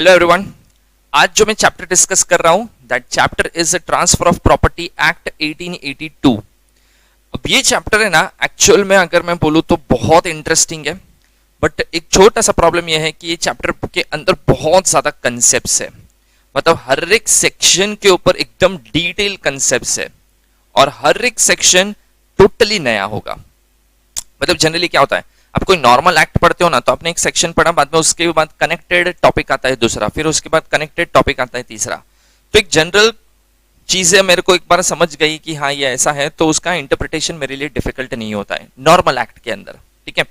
Hello everyone. आज जो मैं चैप्टर डिस्कस कर रहा हूं that chapter is transfer of property act 1882। अब ये चैप्टर है ना, एक्चुअल में अगर मैं बोलूं तो बहुत इंटरेस्टिंग है, बट एक छोटा सा प्रॉब्लम यह है कि ये चैप्टर के अंदर बहुत ज्यादा कंसेप्ट्स है। मतलब हर एक सेक्शन के ऊपर एकदम डिटेल कंसेप्ट्स है और हर एक सेक्शन टोटली नया होगा। मतलब जनरली क्या होता है, आप कोई नॉर्मल एक्ट पढ़ते हो ना, तो आपने एक सेक्शन पढ़ा, बाद में उसके बाद कनेक्टेड टॉपिक आता है दूसरा, फिर उसके बाद कनेक्टेड टॉपिक आता है तीसरा। तो एक जनरल चीजें मेरे को एक बार समझ गई कि हाँ ये ऐसा है, तो उसका इंटरप्रिटेशन मेरे लिए डिफिकल्ट नहीं होता है नॉर्मल एक्ट के अंदर, ठीक है।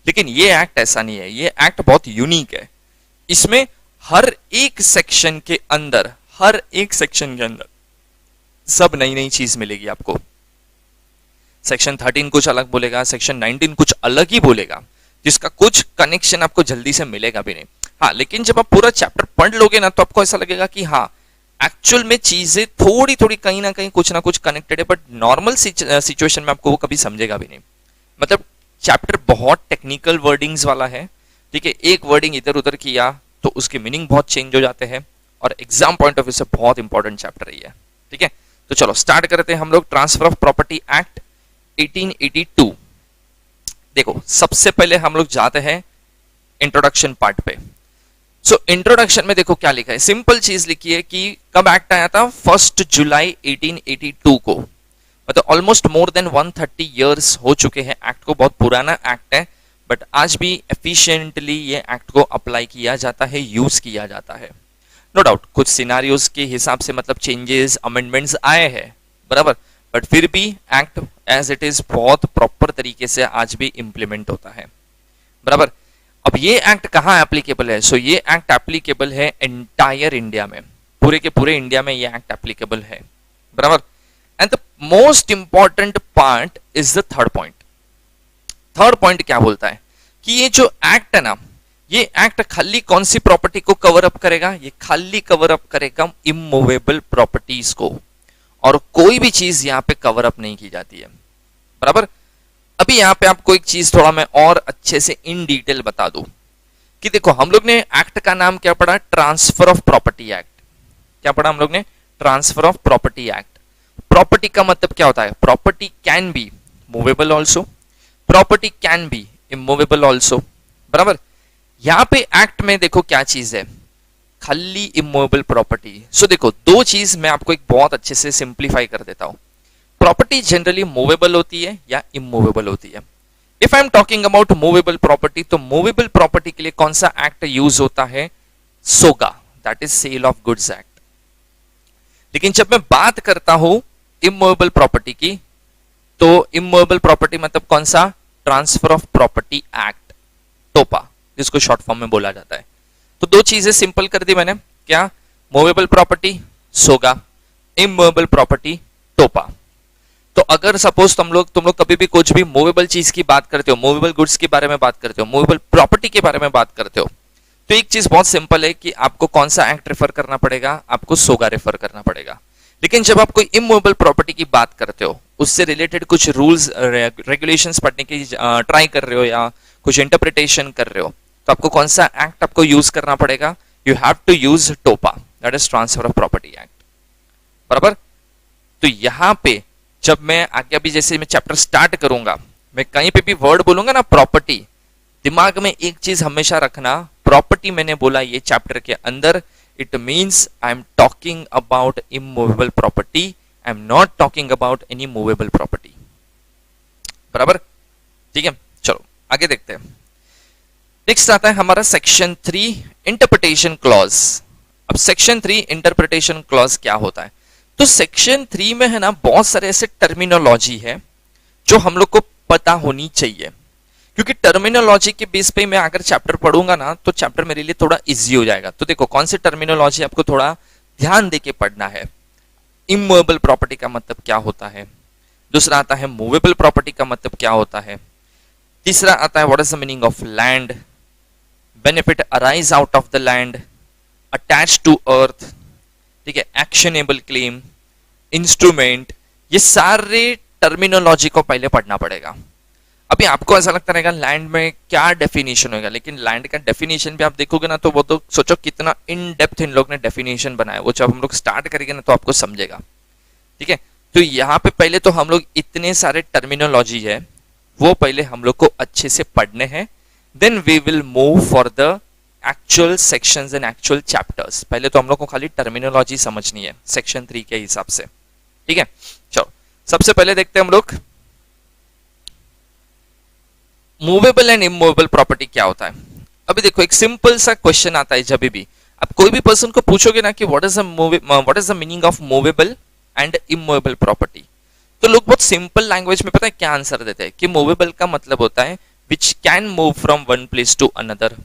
लेकिन ये एक्ट ऐसा नहीं है, ये एक्ट बहुत यूनिक है। इसमें हर एक सेक्शन के अंदर सब नई नई चीज मिलेगी आपको। सेक्शन 13 कुछ अलग बोलेगा, सेक्शन 19 कुछ अलग ही बोलेगा, जिसका कुछ कनेक्शन आपको जल्दी से मिलेगा भी नहीं। हाँ, लेकिन जब आप पूरा चैप्टर पढ़ लोगे ना, तो आपको ऐसा लगेगा कि हाँ एक्चुअल में चीजें थोड़ी थोड़ी कहीं ना कहीं कुछ ना कुछ कनेक्टेड है, बट नॉर्मल सिचुएशन में आपको वो कभी समझेगा भी नहीं। मतलब चैप्टर बहुत टेक्निकल वर्डिंग्स वाला है, ठीक है। एक वर्डिंग इधर उधर किया तो उसके मीनिंग बहुत चेंज हो जाते हैं, और एग्जाम पॉइंट ऑफ व्यू से बहुत इंपॉर्टेंट चैप्टर है ये, ठीक है। तो चलो स्टार्ट करते हैं हम लोग ट्रांसफर ऑफ प्रॉपर्टी एक्ट 1882। देखो सबसे पहले हम लोग जाते हैं इंट्रोडक्शन पार्ट पे। सो इंट्रोडक्शन में देखो क्या लिखा है, सिंपल चीज लिखी है कि कब एक्ट आया था, 1 जुलाई 1882 को। मतलब ऑलमोस्ट मोर देन 130 इयर्स हो चुके हैं एक्ट को। बहुत पुराना एक्ट है, बट आज भी एफिशिएंटली ये एक्ट को अप्लाई किया जाता है, यूज किया जाता है। नो डाउट कुछ सिनारियोज के हिसाब से मतलब चेंजेस अमेंडमेंट्स आए हैं, बराबर, बट फिर भी एक्ट एज इट इज बहुत प्रॉपर तरीके से आज भी इंप्लीमेंट होता है, बराबर। अब ये एक्ट कहाँ एप्लीकेबल है? सो ये एक्ट एप्लीकेबल है एंटायर इंडिया में, पूरे के पूरे इंडिया में ये एक्ट एप्लीकेबल है, बराबर। And the most important part is the third point. Third point क्या बोलता है कि ये जो एक्ट है ना, ये एक्ट खाली कौन सी प्रॉपर्टी को कवर अप करेगा? ये खाली कवर अप करेगा इमूवेबल प्रॉपर्टीज को, और कोई भी चीज यहां पे कवर अप नहीं की जाती है, बराबर। अभी यहां पे आपको एक चीज थोड़ा मैं और अच्छे से इन डिटेल बता दूं कि देखो हम लोग ने एक्ट का नाम क्या पढ़ा? Transfer of property act. क्या पढ़ा हम लोग ने? Transfer of property act. Property का मतलब क्या होता है? Property can be movable also, property can be immovable also, बराबर। यहां पे एक्ट में देखो क्या चीज है, खाली इमूवेबल प्रॉपर्टी। सो देखो दो चीज मैं आपको एक बहुत अच्छे से सिंप्लीफाई कर देता हूं। प्रॉपर्टी जनरली मूवेबल होती है या इमूवेबल होती है। If I am talking about movable property, तो मूवेबल प्रॉपर्टी के लिए कौन सा एक्ट यूज होता है? SOGA, that is sale of goods act. लेकिन जब मैं बात करता हूं इमूवेबल प्रॉपर्टी की, तो इमूवेबल प्रॉपर्टी मतलब कौन सा? ट्रांसफर ऑफ प्रॉपर्टी एक्ट, टोपा, जिसको शॉर्ट फॉर्म में बोला जाता है। तो दो चीजें सिंपल कर दी मैंने, क्या? मूवेबल प्रॉपर्टी सोगा, इमूवेबल प्रॉपर्टी टोपा। तो अगर सपोज तुम लोग कभी भी कुछ भी मूवेबल चीज की बात करते हो, मूवेबल गुड्स के बारे में बात करते हो, मूवेबल प्रॉपर्टी के बारे में बात करते हो, तो एक चीज बहुत सिंपल है कि आपको कौन सा एक्ट रेफर करना पड़ेगा? आपको सोगा रेफर करना पड़ेगा। लेकिन जब आप कोई इमूवेबल प्रॉपर्टी की बात करते हो, उससे रिलेटेड कुछ रूल्स रेगुलेशंस पढ़ने की ट्राई कर रहे हो या कुछ इंटरप्रिटेशन कर रहे हो, तो आपको कौन सा एक्ट आपको यूज करना पड़ेगा? यू हैव टू यूज टोपा, that is transfer of property act, बराबर। तो यहां पे जब मैं आगे अभी जैसे मैं चैप्टर स्टार्ट करूंगा, मैं कहीं पे भी वर्ड बोलूंगा ना प्रॉपर्टी, दिमाग में एक चीज हमेशा रखना, प्रॉपर्टी मैंने बोला ये चैप्टर के अंदर, it means I am talking about immovable property, I am not talking about any movable property, बराबर, ठीक है। चलो आगे देखते हैं। नेक्स्ट आता है हमारा सेक्शन 3 इंटरप्रिटेशन क्लॉज। अब सेक्शन 3 इंटरप्रिटेशन क्लॉज क्या होता है? तो सेक्शन 3 में है ना बहुत सारे ऐसे टर्मिनोलॉजी है जो हम लोग को पता होनी चाहिए, क्योंकि टर्मिनोलॉजी के बेस पे मैं अगर चैप्टर पढ़ूंगा ना, तो चैप्टर मेरे लिए थोड़ा इजी हो जाएगा। तो देखो कौन सी टर्मिनोलॉजी आपको थोड़ा ध्यान देके पढ़ना है। इमूवेबल प्रॉपर्टी का मतलब क्या होता है, दूसरा आता है मूवेबल प्रॉपर्टी का मतलब क्या होता है, तीसरा आता है what is the meaning of land, benefit arise out of the land, attach to earth, ठीक है, एक्शनेबल क्लेम, इंस्ट्रूमेंट। ये सारे टर्मिनोलॉजी को पहले पढ़ना पड़ेगा। अभी आपको ऐसा लगता रहेगा लैंड में क्या डेफिनेशन होगा, लेकिन लैंड का डेफिनेशन भी आप देखोगे ना तो वो तो सोचो कितना इन डेप्थ इन लोग ने डेफिनेशन बनाया, वो जब हम लोग स्टार्ट करेंगे ना तो आपको समझेगा। ठीक है, तो यहाँ पे पहले तो हम लोग इतने सारे टर्मिनोलॉजी है वो पहले हम लोग को अच्छे से पढ़ने हैं, then we will move for the actual sections and actual chapters. पहले तो हम लोग को खाली टर्मिनोलॉजी समझनी है सेक्शन 3 के हिसाब से। ठीक है, चलो सबसे पहले देखते हैं हम लोग मूवेबल एंड इमूवेबल प्रॉपर्टी क्या होता है। अभी देखो एक सिंपल सा क्वेश्चन आता है, जब भी आप कोई भी पर्सन को पूछोगे ना कि what is the meaning of movable and immovable property, तो लोग बहुत सिंपल लैंग्वेज में पता है क्या आंसर देते हैं कि मूवेबल का मतलब होता है which can move from one place to another,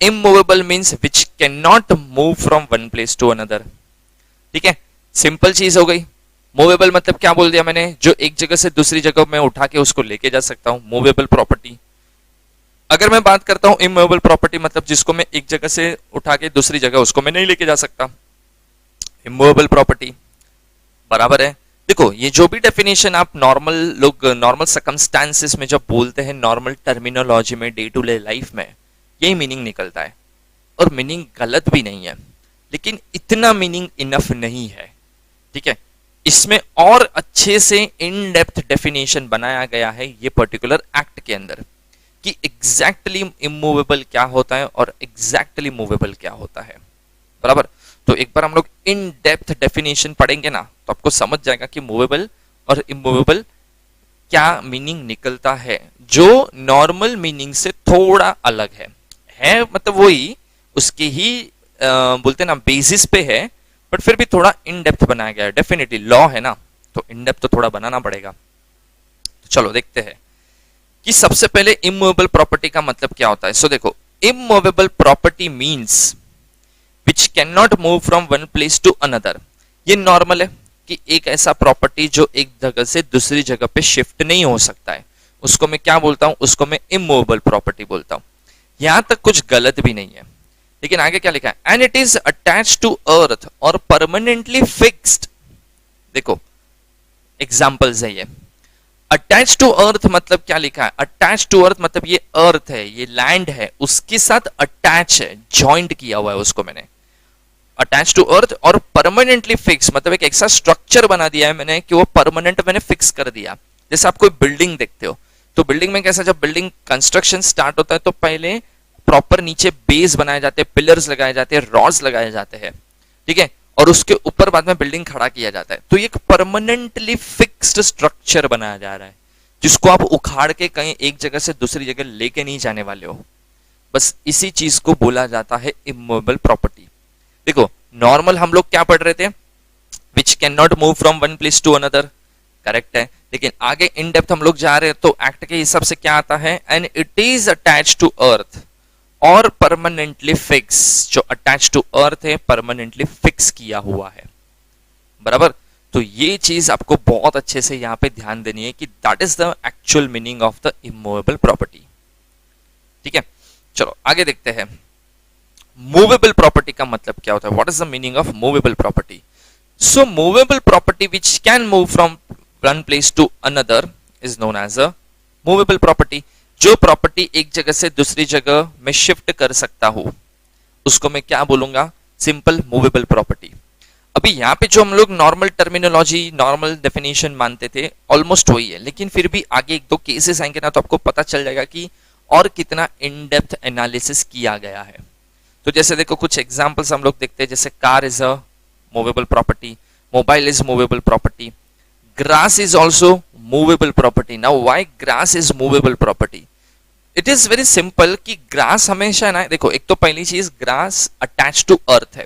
immovable means which can not move from one place to another. ठीक है, सिंपल चीज हो गई। मूवेबल मतलब क्या बोल दिया मैंने, जो एक जगह से दूसरी जगह में उठा के उसको लेके जा सकता हूं, मूवेबल प्रॉपर्टी। अगर मैं बात करता हूं इमूवेबल प्रॉपर्टी मतलब जिसको मैं एक जगह से उठा के दूसरी जगह उसको मैं नहीं लेके जा सकता, इमूवेबल प्रॉपर्टी। बराबर है। देखो ये जो भी डेफिनेशन आप नॉर्मल लोग नॉर्मल सर्कमस्टांसेस में जब बोलते हैं, नॉर्मल टर्मिनोलॉजी में, डे टू डे लाइफ में यही मीनिंग निकलता है, और मीनिंग गलत भी नहीं है, लेकिन इतना मीनिंग इनफ नहीं है। ठीक है, इसमें और अच्छे से इन डेप्थ डेफिनेशन बनाया गया है ये पर्टिकुलर एक्ट के अंदर कि एग्जैक्टली इमूवेबल क्या होता है और एग्जैक्टली मूवेबल क्या होता है। बराबर, तो एक बार हम लोग इन डेप्थ डेफिनेशन पढ़ेंगे ना तो आपको समझ जाएगा कि मूवेबल और इमूवेबल क्या मीनिंग निकलता है, जो नॉर्मल मीनिंग से थोड़ा अलग है मतलब वही उसके ही बोलते ना बेसिस पे है, बट फिर भी थोड़ा इन डेप्थ बनाया गया है। डेफिनेटली लॉ है ना तो इन डेप्थ तो थोड़ा बनाना पड़ेगा। तो चलो देखते हैं कि सबसे पहले इमूवेबल प्रॉपर्टी का मतलब क्या होता है। सो देखो, immovable property means which can not move from one place to another. ये नॉर्मल है कि एक ऐसा प्रॉपर्टी जो एक जगह से दूसरी जगह पे शिफ्ट नहीं हो सकता है, उसको मैं क्या बोलता हूं, उसको मैं इमूवेबल प्रॉपर्टी बोलता हूं। यहां तक कुछ गलत भी नहीं है, लेकिन आगे क्या लिखा है, and it is attached to earth और परमानेंटली फिक्स्ड। देखो एग्जांपल्स है ये। अटैच टू अर्थ मतलब क्या लिखा है, अटैच टू अर्थ मतलब ये अर्थ है, ये लैंड है, उसके साथ अटैच है, जॉइंट किया हुआ है उसको मैंने, अटैच टू अर्थ। और परमानेंटली फिक्स मतलब एक ऐसा स्ट्रक्चर बना दिया है मैंने कि वो परमानेंट मैंने फिक्स कर दिया। जैसे आप कोई बिल्डिंग देखते हो तो बिल्डिंग में कैसा, जब बिल्डिंग कंस्ट्रक्शन स्टार्ट होता है तो पहले प्रॉपर नीचे बेस बनाए जाते हैं, पिलर्स लगाए जाते हैं, रॉड्स लगाए जाते हैं। ठीक है, और उसके ऊपर बाद में बिल्डिंग खड़ा किया जाता है। तो ये एक परमानेंटली फिक्स्ड स्ट्रक्चर बनाया जा रहा है जिसको आप उखाड़ के कहीं एक जगह से दूसरी जगह लेके नहीं जाने वाले हो। बस इसी चीज को बोला जाता है इमूवेबल प्रॉपर्टी। देखो नॉर्मल हम लोग क्या पढ़ रहे थे, which can not move from one place to another, correct है। लेकिन आगे इन डेप्थ हम लोग जा रहे हैं तो एक्ट के हिसाब से क्या आता है, and it is attach to earth और परमानेंटली फिक्स। जो अटैच टू अर्थ है परमानेंटली फिक्स किया हुआ है। बराबर, तो ये चीज आपको बहुत अच्छे से यहां पे ध्यान देनी है कि that is the actual meaning of the immovable property. ठीक है, चलो आगे देखते हैं मूवेबल प्रॉपर्टी का मतलब क्या होता है, what is the meaning of movable property. So movable property which can move from one place to another is known as a movable property. जो प्रॉपर्टी एक जगह से दूसरी जगह में शिफ्ट कर सकता हूं उसको मैं क्या बोलूंगा, सिंपल मूवेबल प्रॉपर्टी। अभी यहाँ पे जो हम लोग नॉर्मल टर्मिनोलॉजी नॉर्मल डेफिनेशन मानते थे ऑलमोस्ट वही है, लेकिन फिर भी आगे एक दो केसेस आएंगे ना तो आपको पता चल जाएगा कि और कितना इन डेप्थ एनालिसिस किया गया है। तो जैसे देखो कुछ एग्जांपल्स हम लोग देखते हैं, जैसे car is a movable property, mobile is movable property, grass is also movable property. Now why grass is movable property, it is very simple कि ग्रास हमेशा ना, देखो एक तो पहली चीज ग्रास अटैच टू अर्थ है,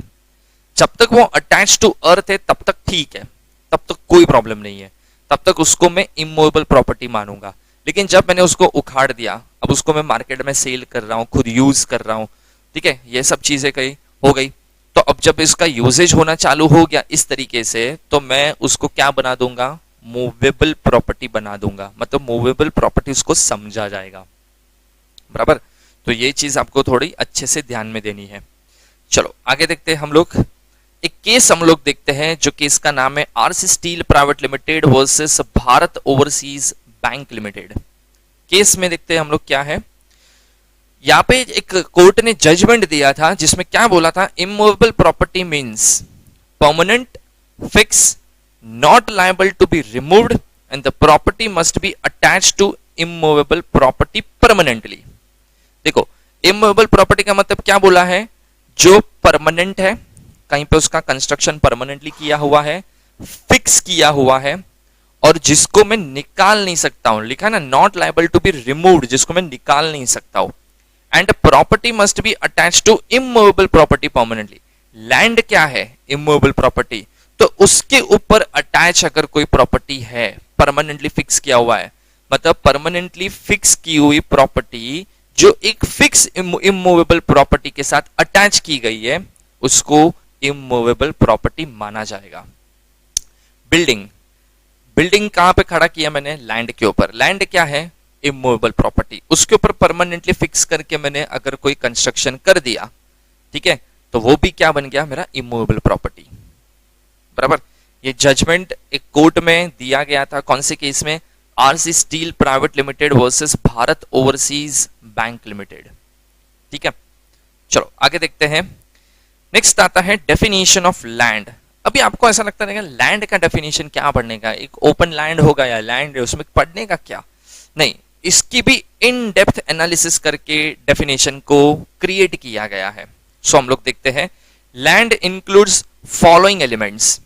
जब तक वो अटैच टू अर्थ है तब तक ठीक है, तब तक कोई प्रॉब्लम नहीं है, तब तक उसको मैं इमूवेबल प्रॉपर्टी मानूंगा। लेकिन जब मैंने उसको उखाड़ दिया, अब उसको मैं मार्केट में सेल कर रहा हूं, खुद यूज कर रहा हूं, ठीक है, ये सब चीजें कहीं हो गई, तो अब जब इसका यूजेज होना चालू हो गया इस तरीके से, तो मैं उसको क्या बना दूंगा, मूवेबल प्रॉपर्टी बना दूंगा, मतलब मूवेबल प्रॉपर्टी उसको समझा जाएगा। बराबर, तो ये चीज आपको थोड़ी अच्छे से ध्यान में देनी है। चलो आगे देखते हैं हम लोग, एक केस हम लोग देखते हैं जो केस का नाम है RC steel private limited versus Bharat overseas bank limited. Case में देखते हैं हम लोग क्या है। यहाँ पे एक कोर्ट ने जजमेंट दिया था जिसमें क्या बोला था, immovable property means permanent, fix, not liable to be removed and the property must be attached to immovable property permanently. देखो इमूवेबल प्रॉपर्टी का मतलब क्या बोला है, जो परमानेंट है, कहीं पे उसका कंस्ट्रक्शन परमानेंटली किया हुआ है, फिक्स किया हुआ है, और जिसको मैं निकाल नहीं सकता हूं, लिखा ना not liable to be removed, जिसको मैं निकाल नहीं सकता हूं, and property must be attached to immovable property permanently. Land क्या है, इमूवेबल प्रॉपर्टी, तो उसके ऊपर अटैच अगर कोई प्रॉपर्टी है, परमानेंटली फिक्स किया हुआ है, मतलब परमानेंटली फिक्स की हुई प्रॉपर्टी जो एक फिक्स इमूवेबल प्रॉपर्टी के साथ अटैच की गई है, उसको इमूवेबल प्रॉपर्टी माना जाएगा। बिल्डिंग, बिल्डिंग कहां पे खड़ा किया मैंने, लैंड के ऊपर। लैंड क्या है, इमूवेबल प्रॉपर्टी, उसके ऊपर परमानेंटली फिक्स करके मैंने अगर कोई कंस्ट्रक्शन कर दिया, ठीक है, तो वो भी क्या बन गया, मेरा इमूवेबल प्रॉपर्टी। बराबर। ये जजमेंट एक कोर्ट में दिया गया था, कौन से केस में, RC steel private limited versus Bharat overseas bank limited. ठीक है, चलो आगे देखते हैं। नेक्स्ट आता है डेफिनेशन ऑफ लैंड। अभी आपको ऐसा लगता रहेगा लैंड का डेफिनेशन क्या पढ़ने का, एक ओपन लैंड होगा या लैंड है उसमें पढ़ने का क्या, नहीं, इसकी भी इन डेप्थ एनालिसिस करके डेफिनेशन को क्रिएट किया गया है। सो हम लोग देखते हैं, लैंड इंक्लूड्स फॉलोइंग एलिमेंट्स।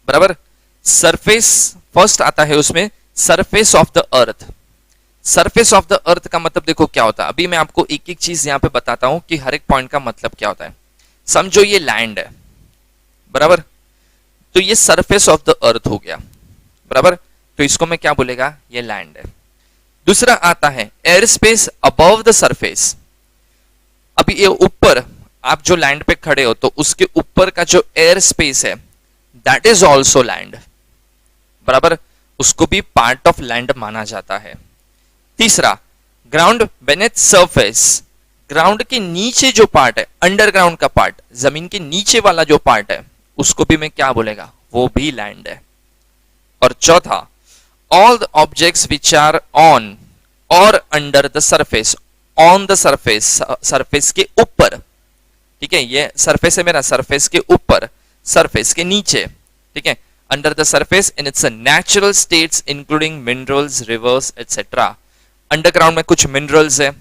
बराबर, सरफेस फर्स्ट आता है उसमें, surface of the earth. Surface of the earth का मतलब देखो क्या होता है, अभी मैं आपको एक एक चीज यहां पे बताता हूं कि हर एक पॉइंट का मतलब क्या होता है। समझो ये लैंड है, बराबर, तो ये सरफेस ऑफ द अर्थ हो गया, बराबर, तो इसको मैं क्या बोलेगा, ये लैंड है। दूसरा आता है air space above the surface. अभी ये ऊपर आप जो लैंड पे खड़े हो तो उसके ऊपर का जो एयर स्पेस है, दैट इज ऑल्सो लैंड, बराबर, उसको भी पार्ट ऑफ लैंड माना जाता है। तीसरा, ग्राउंड बेनेथ सरफेस, ग्राउंड के नीचे जो पार्ट है, अंडरग्राउंड का पार्ट, जमीन के नीचे वाला जो पार्ट है, उसको भी मैं क्या बोलेगा, वो भी लैंड है। और चौथा, all the objects which are on और under the surface, on the surface, surface के ऊपर, ठीक है, ये सरफेस है मेरा, सरफेस के ऊपर, सरफेस के नीचे, ठीक है, under the surface in its natural states including minerals, reverse etcetera. Underground में कुछ मिनरल्स है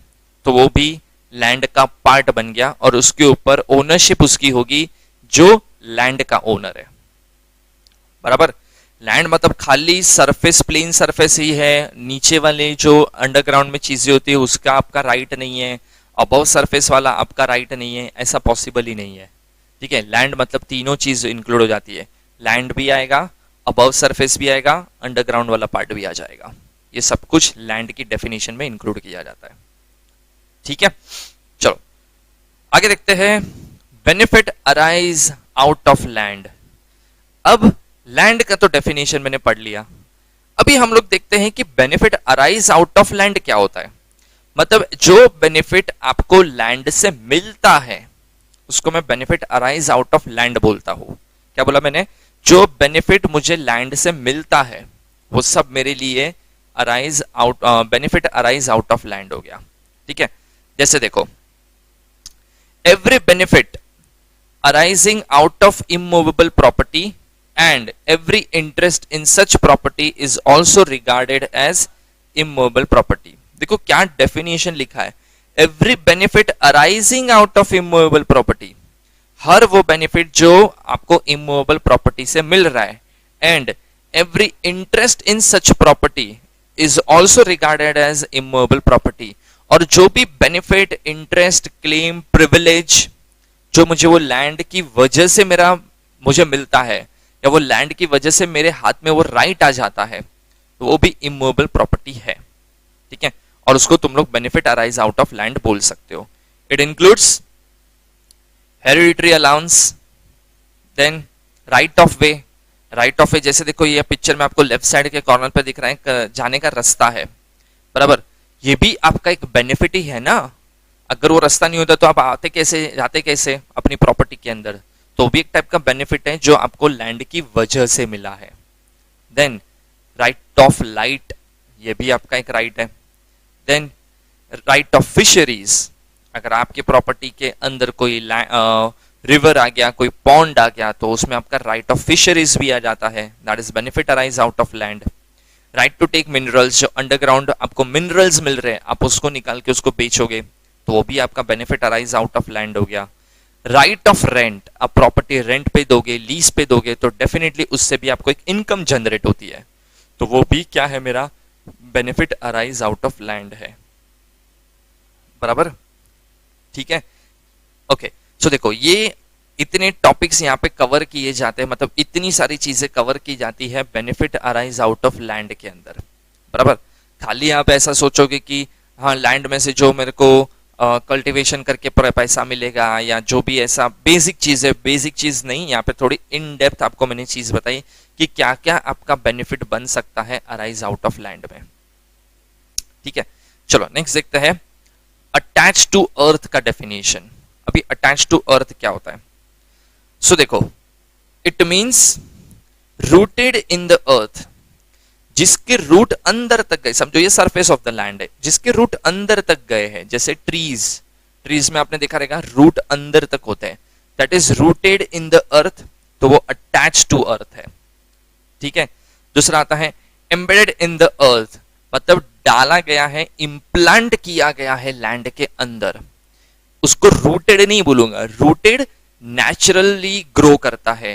तो वो भी लैंड का पार्ट बन गया, और उसके ऊपर ओनरशिप उसकी होगी जो लैंड का ओनर है। बराबर, लैंड मतलब खाली सरफेस, प्लेन सरफेस ही है, नीचे वाले जो अंडरग्राउंड में चीजें होती है उसका आपका राइट नहीं है, अबव सरफेस वाला आपका राइट नहीं है, ऐसा पॉसिबल ही नहीं है। ठीक है, लैंड मतलब तीनों चीज इंक्लूड हो जाती है, लैंड भी आएगा, अबव सरफेस भी आएगा, अंडरग्राउंड वाला पार्ट भी आ जाएगा, ये सब कुछ लैंड की डेफिनेशन में इंक्लूड किया जाता है। ठीक है, चलो आगे देखते हैं, benefit arise out of land. अब लैंड का तो डेफिनेशन मैंने पढ़ लिया, अभी हम लोग देखते हैं कि benefit arise out of land क्या होता है। मतलब जो बेनिफिट आपको लैंड से मिलता है उसको मैं benefit arise out of land बोलता हूं। क्या बोला मैंने, जो बेनिफिट मुझे लैंड से मिलता है वो सब मेरे लिए arise out, benefit arise out of land हो गया। ठीक है, जैसे देखो, every benefit arising out of immovable property and every interest in such property is also regarded as immovable property। देखो क्या डेफिनेशन लिखा है, every benefit arising out of immovable property, हर वो बेनिफिट जो आपको immovable property से मिल रहा है, and every interest in such property is also regarded as immovable property। और जो भी बेनिफिट, इंटरेस्ट, क्लेम, प्रिविलेज जो मुझे वो लैंड की वजह से मुझे मिलता है, या वो लैंड की वजह से मेरे हाथ में वो राइट आ जाता है, तो वो भी इमूवेबल प्रॉपर्टी है। ठीक है, और उसको तुम लोग benefit arise out of land बोल सकते हो। It includes hereditary allowance, then right of way. Right of way जैसे देखो ये पिक्चर में आपको लेफ्ट साइड के कॉर्नर पे दिख रहा है, जाने का रास्ता है, बराबर, ये भी आपका एक बेनिफिट ही है ना। अगर वो रास्ता नहीं होता तो आप आते कैसे, जाते कैसे अपनी प्रॉपर्टी के अंदर, तो भी एक टाइप का बेनिफिट है जो आपको लैंड की वजह से मिला है। देन राइट ऑफ लाइट, ये भी आपका एक राइट है, देन राइट ऑफ फिशरीज, अगर आपकी प्रॉपर्टी के अंदर कोई रिवर आ गया, कोई पॉन्ड आ गया, तो उसमें आपका राइट ऑफ फिशरीज भी आ जाता है, that is benefit arise out of land. Right to take minerals, जो अंडरग्राउंड आपको मिनरल्स मिल रहे हैं, आप उसको निकाल के उसको बेचोगे तो वो भी आपका benefit arise out of land हो गया। राइट ऑफ रेंट, आप प्रॉपर्टी रेंट पे दोगे, लीज पे दोगे, तो डेफिनेटली उससे भी आपको एक इनकम जनरेट होती है, तो वो भी क्या है, मेरा benefit arise out of land है। बराबर, ठीक है, ओके। सो देखो, ये इतने टॉपिक्स यहाँ पे कवर किए जाते हैं, मतलब इतनी सारी चीजें कवर की जाती है benefit arise out of land के अंदर। बराबर, खाली आप ऐसा सोचोगे कि हाँ लैंड में से जो मेरे को कल्टीवेशन करके पैसा मिलेगा, या जो भी ऐसा बेसिक चीज है, बेसिक चीज नहीं, यहाँ पे थोड़ी इन डेप्थ आपको मैंने चीज बताई कि क्या क्या आपका बेनिफिट बन सकता है अराइज आउट ऑफ लैंड में। ठीक है, चलो नेक्स्ट देखते हैं अटैच टू अर्थ का डेफिनेशन। अभी अटैच टू अर्थ क्या होता है? सो देखो, it means rooted in the earth, जिसके रूट अंदर तक गए, समझो ये सरफेस ऑफ द लैंड है, जिसके रूट अंदर तक गए हैं, जैसे ट्रीज में आपने देखा रहेगा रूट अंदर तक होते हैं, that is rooted in the earth, तो वो अटैच टू अर्थ है। ठीक है, दूसरा आता है एम्बेडेड इन द अर्थ, मतलब डाला गया है, इम्प्लांट किया गया है लैंड के अंदर, उसको रूटेड नहीं बोलूंगा, रूटेड नेचुरली ग्रो करता है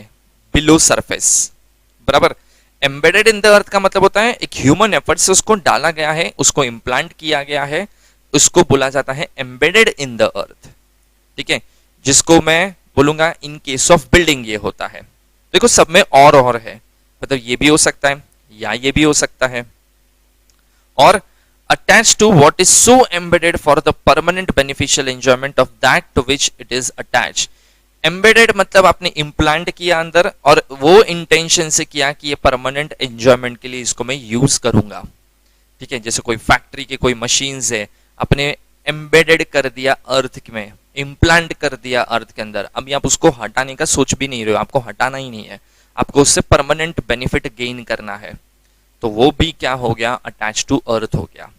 बिलो सरफेस। बराबर, एम्बेडेड इन द अर्थ का मतलब होता है एक ह्यूमन एफर्ट से उसको डाला गया है, उसको इम्प्लांट किया गया है, उसको बोला जाता है एम्बेडेड इन द अर्थ। ठीक है, जिसको मैं बोलूंगा इन केस ऑफ बिल्डिंग ये होता है। देखो सब में और है, मतलब ये भी हो सकता है या ये भी हो सकता है। और attached to what is so embedded for the permanent beneficial enjoyment of that to which it is attached। Embedded मतलब आपने इम्प्लांट किया अंदर, और वो इंटेंशन से किया कि ये परमानेंट एंजॉयमेंट के लिए इसको मैं यूज करूंगा। ठीक है, जैसे कोई फैक्ट्री के कोई मशीन्स है, अपने एम्बेडेड कर दिया अर्थ में, इम्प्लांट कर दिया अर्थ के अंदर, अभी आप उसको हटाने का सोच भी नहीं रहे हो, आपको हटाना ही नहीं है, आपको उससे परमानेंट बेनिफिट गेन करना है, तो वो भी क्या हो गया, अटैच टू अर्थ हो गया।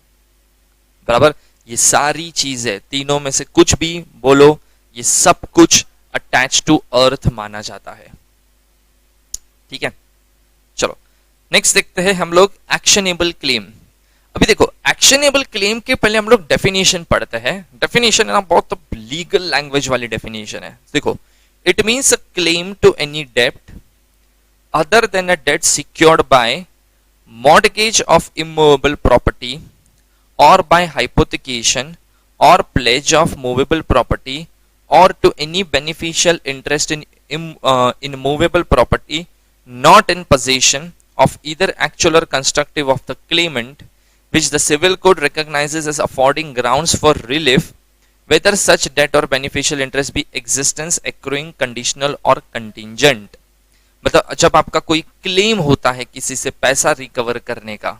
बराबर, ये सारी चीजें तीनों में से कुछ भी बोलो, ये सब कुछ अटैच टू अर्थ माना जाता है। ठीक है, चलो नेक्स्ट देखते हैं हम लोग एक्शनेबल क्लेम। अभी देखो, एक्शनेबल क्लेम के पहले हम लोग डेफिनेशन पढ़ते हैं। डेफिनेशन ना बहुत लीगल लैंग्वेज वाली डेफिनेशन है। देखो, it means a claim to any डेब्ट other than a debt secured by mortgage of immovable property or by hypothecation or pledge of movable property or to any beneficial interest in movable property not in possession of either actual or constructive of the claimant, which the civil code recognizes as affording grounds for relief whether such debt or beneficial interest be existence, accruing, conditional or contingent। मतलब जब आपका कोई claim होता है किसी से पैसा recover करने का,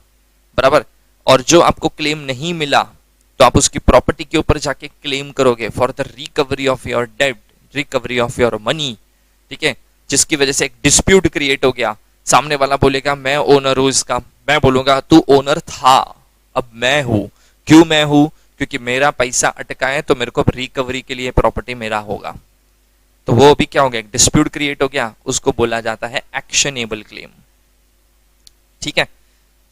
बराबर, और जो आपको क्लेम नहीं मिला तो आप उसकी प्रॉपर्टी के ऊपर जाके क्लेम करोगे for the recovery of your डेब्ट, रिकवरी ऑफ योर मनी। ठीक है, जिसकी वजह से एक डिस्प्यूट क्रिएट हो गया, सामने वाला बोलेगा मैं ओनर हूं इसका, मैं बोलूंगा तू ओनर था, अब मैं हूं। क्यों मैं हूं? क्योंकि मेरा पैसा अटका है, तो मेरे को रिकवरी के लिए प्रॉपर्टी मेरा होगा, तो वो भी क्या हो गया, एक डिस्प्यूट क्रिएट हो गया, उसको बोला जाता है एक्शनेबल क्लेम। ठीक है,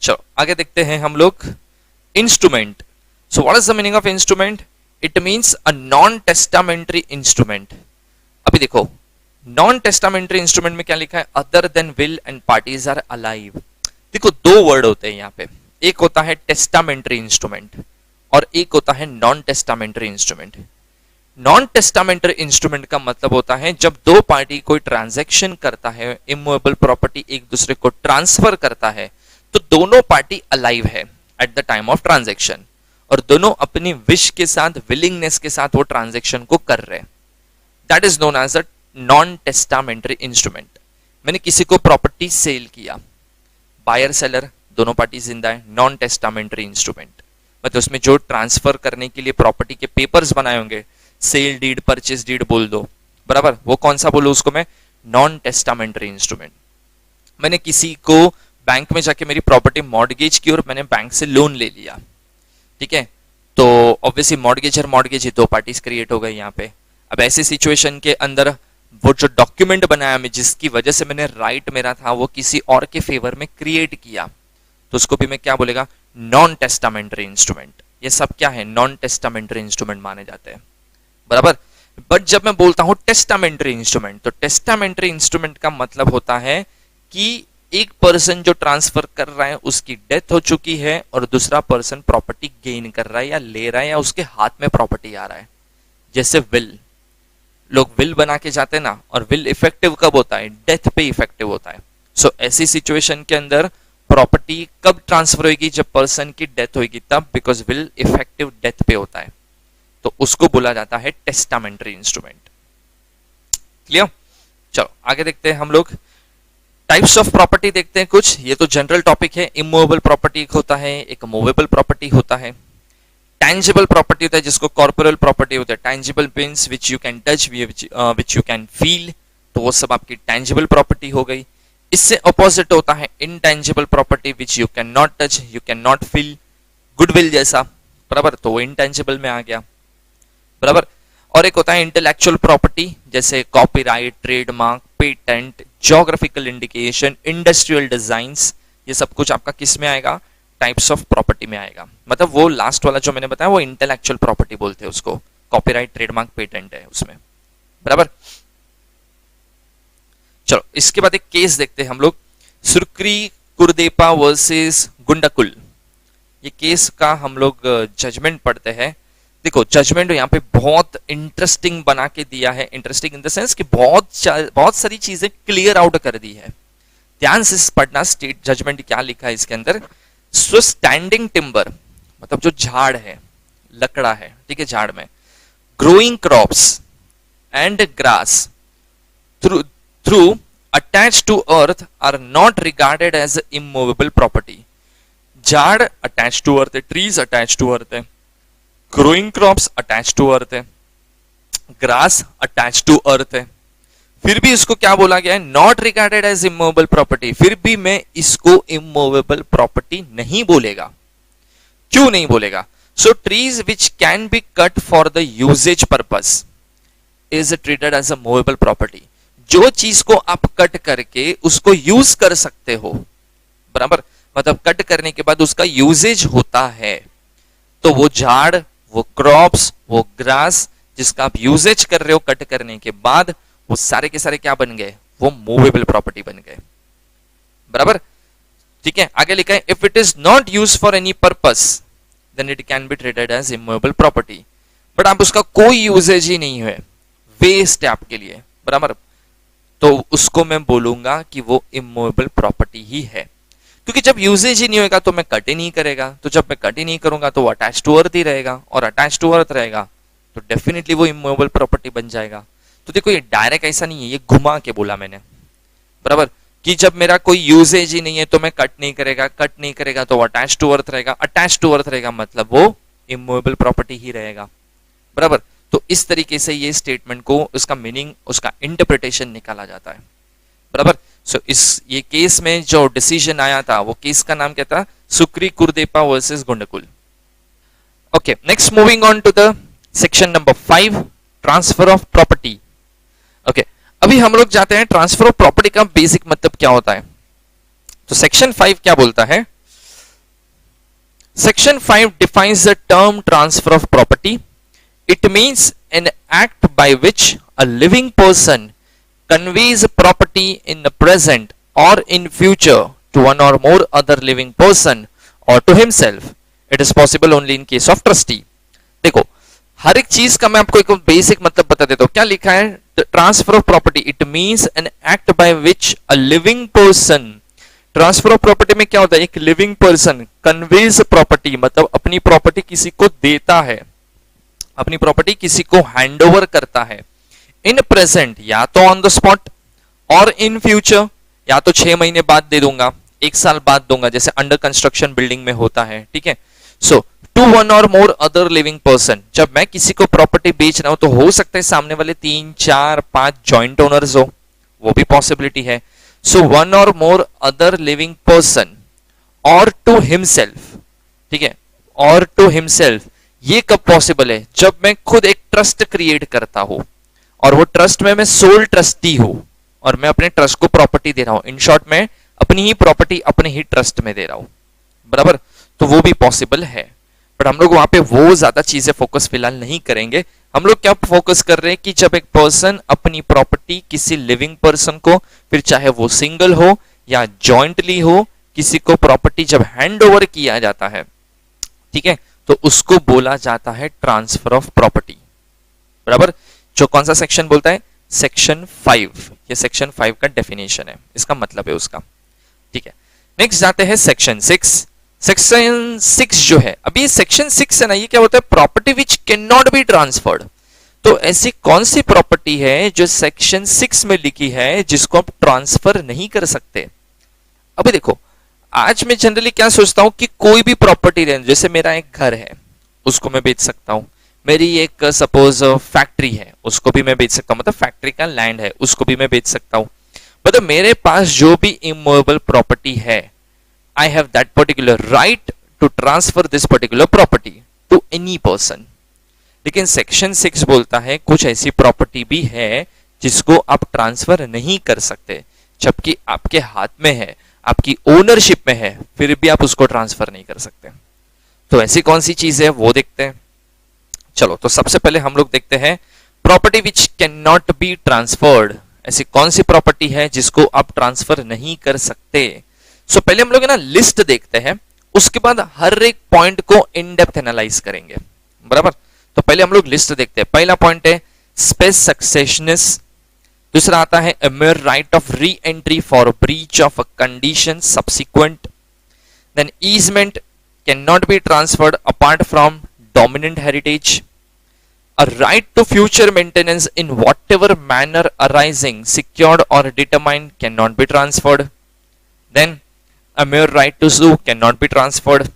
चलो आगे देखते हैं हम लोग instrument. So what is the meaning of instrument? It means a non testamentary instrument. अभी देखो, नॉन टेस्टामेंट्री इंस्ट्रूमेंट में क्या लिखा है, other than will and parties are alive. देखो दो वर्ड होते हैं यहाँ पे, एक होता है टेस्टामेंट्री इंस्ट्रूमेंट और एक होता है non testamentary instrument. Non testamentary instrument का मतलब होता है जब दो पार्टी कोई ट्रांजैक्शन करता है, इमूवेबल प्रॉपर्टी एक दूसरे को ट्रांसफर करता है, तो दोनों पार्टी अलाइव है at the time of transaction, और दोनों अपनी विश के साथ, विलिंगनेस के साथ वो ट्रांजैक्शन को कर रहे हैं। That is known as a non testamentary instrument. मैंने किसी को प्रॉपर्टी सेल किया, बायर सेलर दोनों पार्टी जिंदा है, नॉन टेस्टामेंट्री इंस्ट्रूमेंट। मतलब उसमें जो ट्रांसफर करने के लिए प्रॉपर्टी के पेपर्स बनाए होंगे, सेल डीड, परचेस डीड बोल दो, बराबर, वो कौन सा बोलो उसको मैं, नॉन टेस्टामेंट्री इंस्ट्रूमेंट। मैंने किसी को बैंक में जाके मेरी प्रॉपर्टी मॉर्गेज की और मैंने बैंक से लोन ले लिया, ठीक है, तो ऑब्वियसली मॉर्गेजर मॉर्गेज दो पार्टीज क्रिएट हो गए यहाँ पे। अब ऐसी सिचुएशन के अंदर वो जो डॉक्यूमेंट बनाया मैं, जिसकी वजह से मैंने राइट मेरा था वो किसी और के फेवर में क्रिएट किया, तो उसको भी मैं क्या बोलेगा, नॉन टेस्टामेंटरी इंस्ट्रूमेंट। ये सब क्या है, नॉन टेस्टामेंटरी इंस्ट्रूमेंट माने जाते हैं, बराबर। बट जब मैं बोलता हूं टेस्टामेंटरी इंस्ट्रूमेंट, तो टेस्टामेंटरी इंस्ट्रूमेंट का मतलब होता है कि एक पर्सन जो ट्रांसफर कर रहा है उसकी डेथ हो चुकी है और दूसरा पर्सन प्रॉपर्टी गेन कर रहा है या ले रहा है या उसके हाथ में प्रॉपर्टी आ रहा है। जैसे विल, लोग विल बना के जाते हैं ना, और विल इफेक्टिव कब होता है, डेथ पे इफेक्टिव होता है। सो ऐसी सिचुएशन के अंदर प्रॉपर्टी कब ट्रांसफर होगी, जब पर्सन की डेथ होगी तब, बिकॉज विल इफेक्टिव डेथ पे होता है, तो उसको बोला जाता है टेस्टामेंटरी इंस्ट्रूमेंट। क्लियर? चलो आगे देखते हैं हम लोग टाइप्स ऑफ प्रॉपर्टी देखते हैं कुछ। ये तो जनरल टॉपिक है। इमूवेबल प्रॉपर्टी एक होता है, एक मूवेबल प्रॉपर्टी होता है, टैंजिबल प्रॉपर्टी होता है जिसको कॉर्पोरल प्रॉपर्टी होता है। Tangible means which you can touch, which you can feel, तो वो सब आपकी टैंजिबल प्रॉपर्टी हो गई। इससे अपोजिट होता है intangible property, which you can not touch, you can not feel, goodwill जैसा, बराबर, तो वो इनटैंजिबल में आ गया, बराबर। और एक होता है इंटेलेक्चुअल प्रॉपर्टी, जैसे copyright, trademark, patent, geographical indication, industrial designs, ये सब कुछ आपका किस में आएगा, टाइप्स ऑफ प्रॉपर्टी में आएगा। मतलब वो लास्ट वाला जो मैंने बताया वो इंटेलेक्चुअल प्रॉपर्टी बोलते हैं उसको, कॉपीराइट, ट्रेडमार्क, पेटेंट है उसमें, बराबर। चलो इसके बाद एक केस देखते हैं हम लोग, सुरक्री कुरदेपा वर्सेस गुंडकुल। ये केस का हम लोग जजमेंट पढ़ते हैं। देखो जजमेंट यहाँ पे बहुत इंटरेस्टिंग बना के दिया है, इंटरेस्टिंग इन द सेंस कि बहुत सारी चीजें क्लियर आउट कर दी है। ध्यान से पढ़ना स्टेट जजमेंट क्या लिखा है इसके अंदर। सो स्टैंडिंग टिम्बर मतलब जो झाड़ है, लकड़ा है, ठीक है, झाड़ में growing crops and grass through attach to earth are not regarded as immovable property. झाड़ अटैच टू अर्थ है, ट्रीज अटैच टू अर्थ है, growing crops attach to earth है, ग्रास अटैच टू अर्थ है, फिर भी इसको क्या बोला गया है, not regarded as immovable property. फिर भी मैं इसको इमूवेबल प्रॉपर्टी नहीं बोलेगा। क्यों नहीं बोलेगा? So trees which can be cut for the usages purpose is treated as a movable property. जो चीज को आप कट करके उसको यूज कर सकते हो, बराबर, मतलब कट करने के बाद उसका यूजेज होता है, तो वो झाड़, वो क्रॉप्स, वो ग्रास जिसका आप यूजेज कर रहे हो कट करने के बाद, वो सारे के सारे क्या बन गए, वो मूवेबल प्रॉपर्टी बन गए, बराबर। ठीक है, आगे लिखा है if it is not use for any purpose then it can be treated as immovable property. But आप उसका कोई यूजेज ही नहीं है, वेस्ट है आपके लिए, बराबर, तो उसको मैं बोलूंगा कि वो इमूवेबल प्रॉपर्टी ही है। क्योंकि जब यूजेज ही नहीं होगा तो मैं कट ही नहीं करेगा, तो जब मैं कट ही नहीं करूंगा तो वो अटैच टू अर्थ ही रहेगा, और अटैच टू अर्थ रहेगा तो डेफिनेटली वो इमूवेबल प्रॉपर्टी बन जाएगा। तो देखो ये डायरेक्ट ऐसा नहीं है, ये घुमा के बोला मैंने, बराबर, कि जब मेरा कोई यूजेज ही नहीं है तो मैं कट नहीं करेगा, कट नहीं करेगा तो अटैच टू अर्थ रहेगा, अटैच टू अर्थ रहेगा मतलब वो इमूवेबल प्रॉपर्टी ही रहेगा, बराबर। तो इस तरीके से ये स्टेटमेंट को, उसका मीनिंग, उसका इंटरप्रिटेशन निकाला जाता है, बराबर। सो ये केस में जो डिसीजन आया था वो केस का नाम क्या था, Sukry Kurdepa versus Goondakul. Okay, next moving on to the section number 5, transfer of property. Okay, अभी हम लोग जाते हैं ट्रांसफर ऑफ प्रॉपर्टी का बेसिक मतलब क्या होता है। तो सेक्शन 5 क्या बोलता है, section 5 defines the term transfer of property. It means an act by which a living person conveys property in the present or in future to one or more other living person or to himself. It is possible only in case of trustee. देखो हर एक चीज का मैं आपको एक basic मतलब बता देता हूँ। क्या लिखा है, transfer of property, it means an act by which a living person. Transfer of property में क्या होता है, एक लिविंग पर्सन कन्वेज प्रॉपर्टी, मतलब अपनी प्रॉपर्टी किसी को देता है, अपनी प्रॉपर्टी किसी को हैंडओवर करता है, इन प्रेजेंट या तो ऑन द स्पॉट, और इन फ्यूचर या तो 6 महीने बाद दे दूंगा, 1 साल बाद दूंगा, जैसे अंडर कंस्ट्रक्शन बिल्डिंग में होता है, ठीक है। सो टू वन और मोर अदर लिविंग पर्सन, जब मैं किसी को प्रॉपर्टी बेच रहा हूं तो हो सकता है सामने वाले 3, 4, 5 जॉइंट ओनर्स हो, वो भी पॉसिबिलिटी है। सो वन और मोर अदर लिविंग पर्सन और टू हिमसेल्फ, ठीक है, और टू हिमसेल्फ, ये कब पॉसिबल है? जब मैं खुद एक ट्रस्ट क्रिएट करता हूं और वो ट्रस्ट में मैं सोल ट्रस्टी हूं और मैं अपने ट्रस्ट को प्रॉपर्टी दे रहा हूं। इन शॉर्ट, मैं अपनी ही प्रॉपर्टी अपने ही ट्रस्ट में दे रहा हूं, बराबर। तो वो भी पॉसिबल है, बट हम लोग वहां पे वो ज्यादा चीजें फोकस फिलहाल नहीं करेंगे। हम लोग क्या फोकस कर रहे हैं कि जब एक पर्सन अपनी प्रॉपर्टी किसी लिविंग पर्सन को, फिर चाहे वो सिंगल हो या जॉइंटली हो, किसी को प्रॉपर्टी जब हैंड ओवर किया जाता है, ठीक है, तो उसको बोला जाता है ट्रांसफर ऑफ प्रॉपर्टी, बराबर। जो कौन सा सेक्शन बोलता है? सेक्शन 5। ये सेक्शन 5 का डेफिनेशन है, इसका मतलब है उसका, ठीक है। नेक्स्ट जाते हैं सेक्शन 6। सेक्शन 6 जो है, अभी सेक्शन 6 है ना, ये क्या होता है? Property which can not be transferred. तो ऐसी कौन सी प्रॉपर्टी है जो सेक्शन 6 में लिखी है जिसको आप ट्रांसफर नहीं कर सकते? अभी देखो, आज मैं जनरली क्या सोचता हूं कि कोई भी प्रॉपर्टी रेंज, जैसे मेरा एक घर है उसको मैं बेच सकता हूं, मेरी एक सपोज फैक्ट्री है उसको भी मैं बेच सकता हूं, मतलब फैक्ट्री का लैंड है उसको भी मैं बेच सकता हूं। मतलब मेरे पास जो भी इमूवेबल प्रॉपर्टी है, I have that particular right to transfer this particular property to any person. लेकिन सेक्शन 6 बोलता है कुछ ऐसी प्रॉपर्टी भी है जिसको आप ट्रांसफर नहीं कर सकते, जबकि आपके हाथ में है, आपकी ओनरशिप में है, फिर भी आप उसको ट्रांसफर नहीं कर सकते। तो ऐसी कौन सी चीज है वो देखते हैं। चलो, तो सबसे पहले हम लोग देखते हैं property which can not be transferred. ऐसी कौन सी प्रॉपर्टी है जिसको आप ट्रांसफर नहीं कर सकते? सो पहले हम लोग ना लिस्ट देखते हैं, उसके बाद हर एक पॉइंट को इन डेप्थ एनालाइज करेंगे, बराबर। तो पहले हम लोग लिस्ट देखते हैं। पहला पॉइंट है स्पेस सक्सेशनेस, दूसरा आता है a mere right of re-entry for breach of a condition subsequent, then easement cannot be transferred apart from dominant heritage, a right to future maintenance in whatever manner arising secured or determined cannot be transferred, then a mere right to sue cannot be transferred,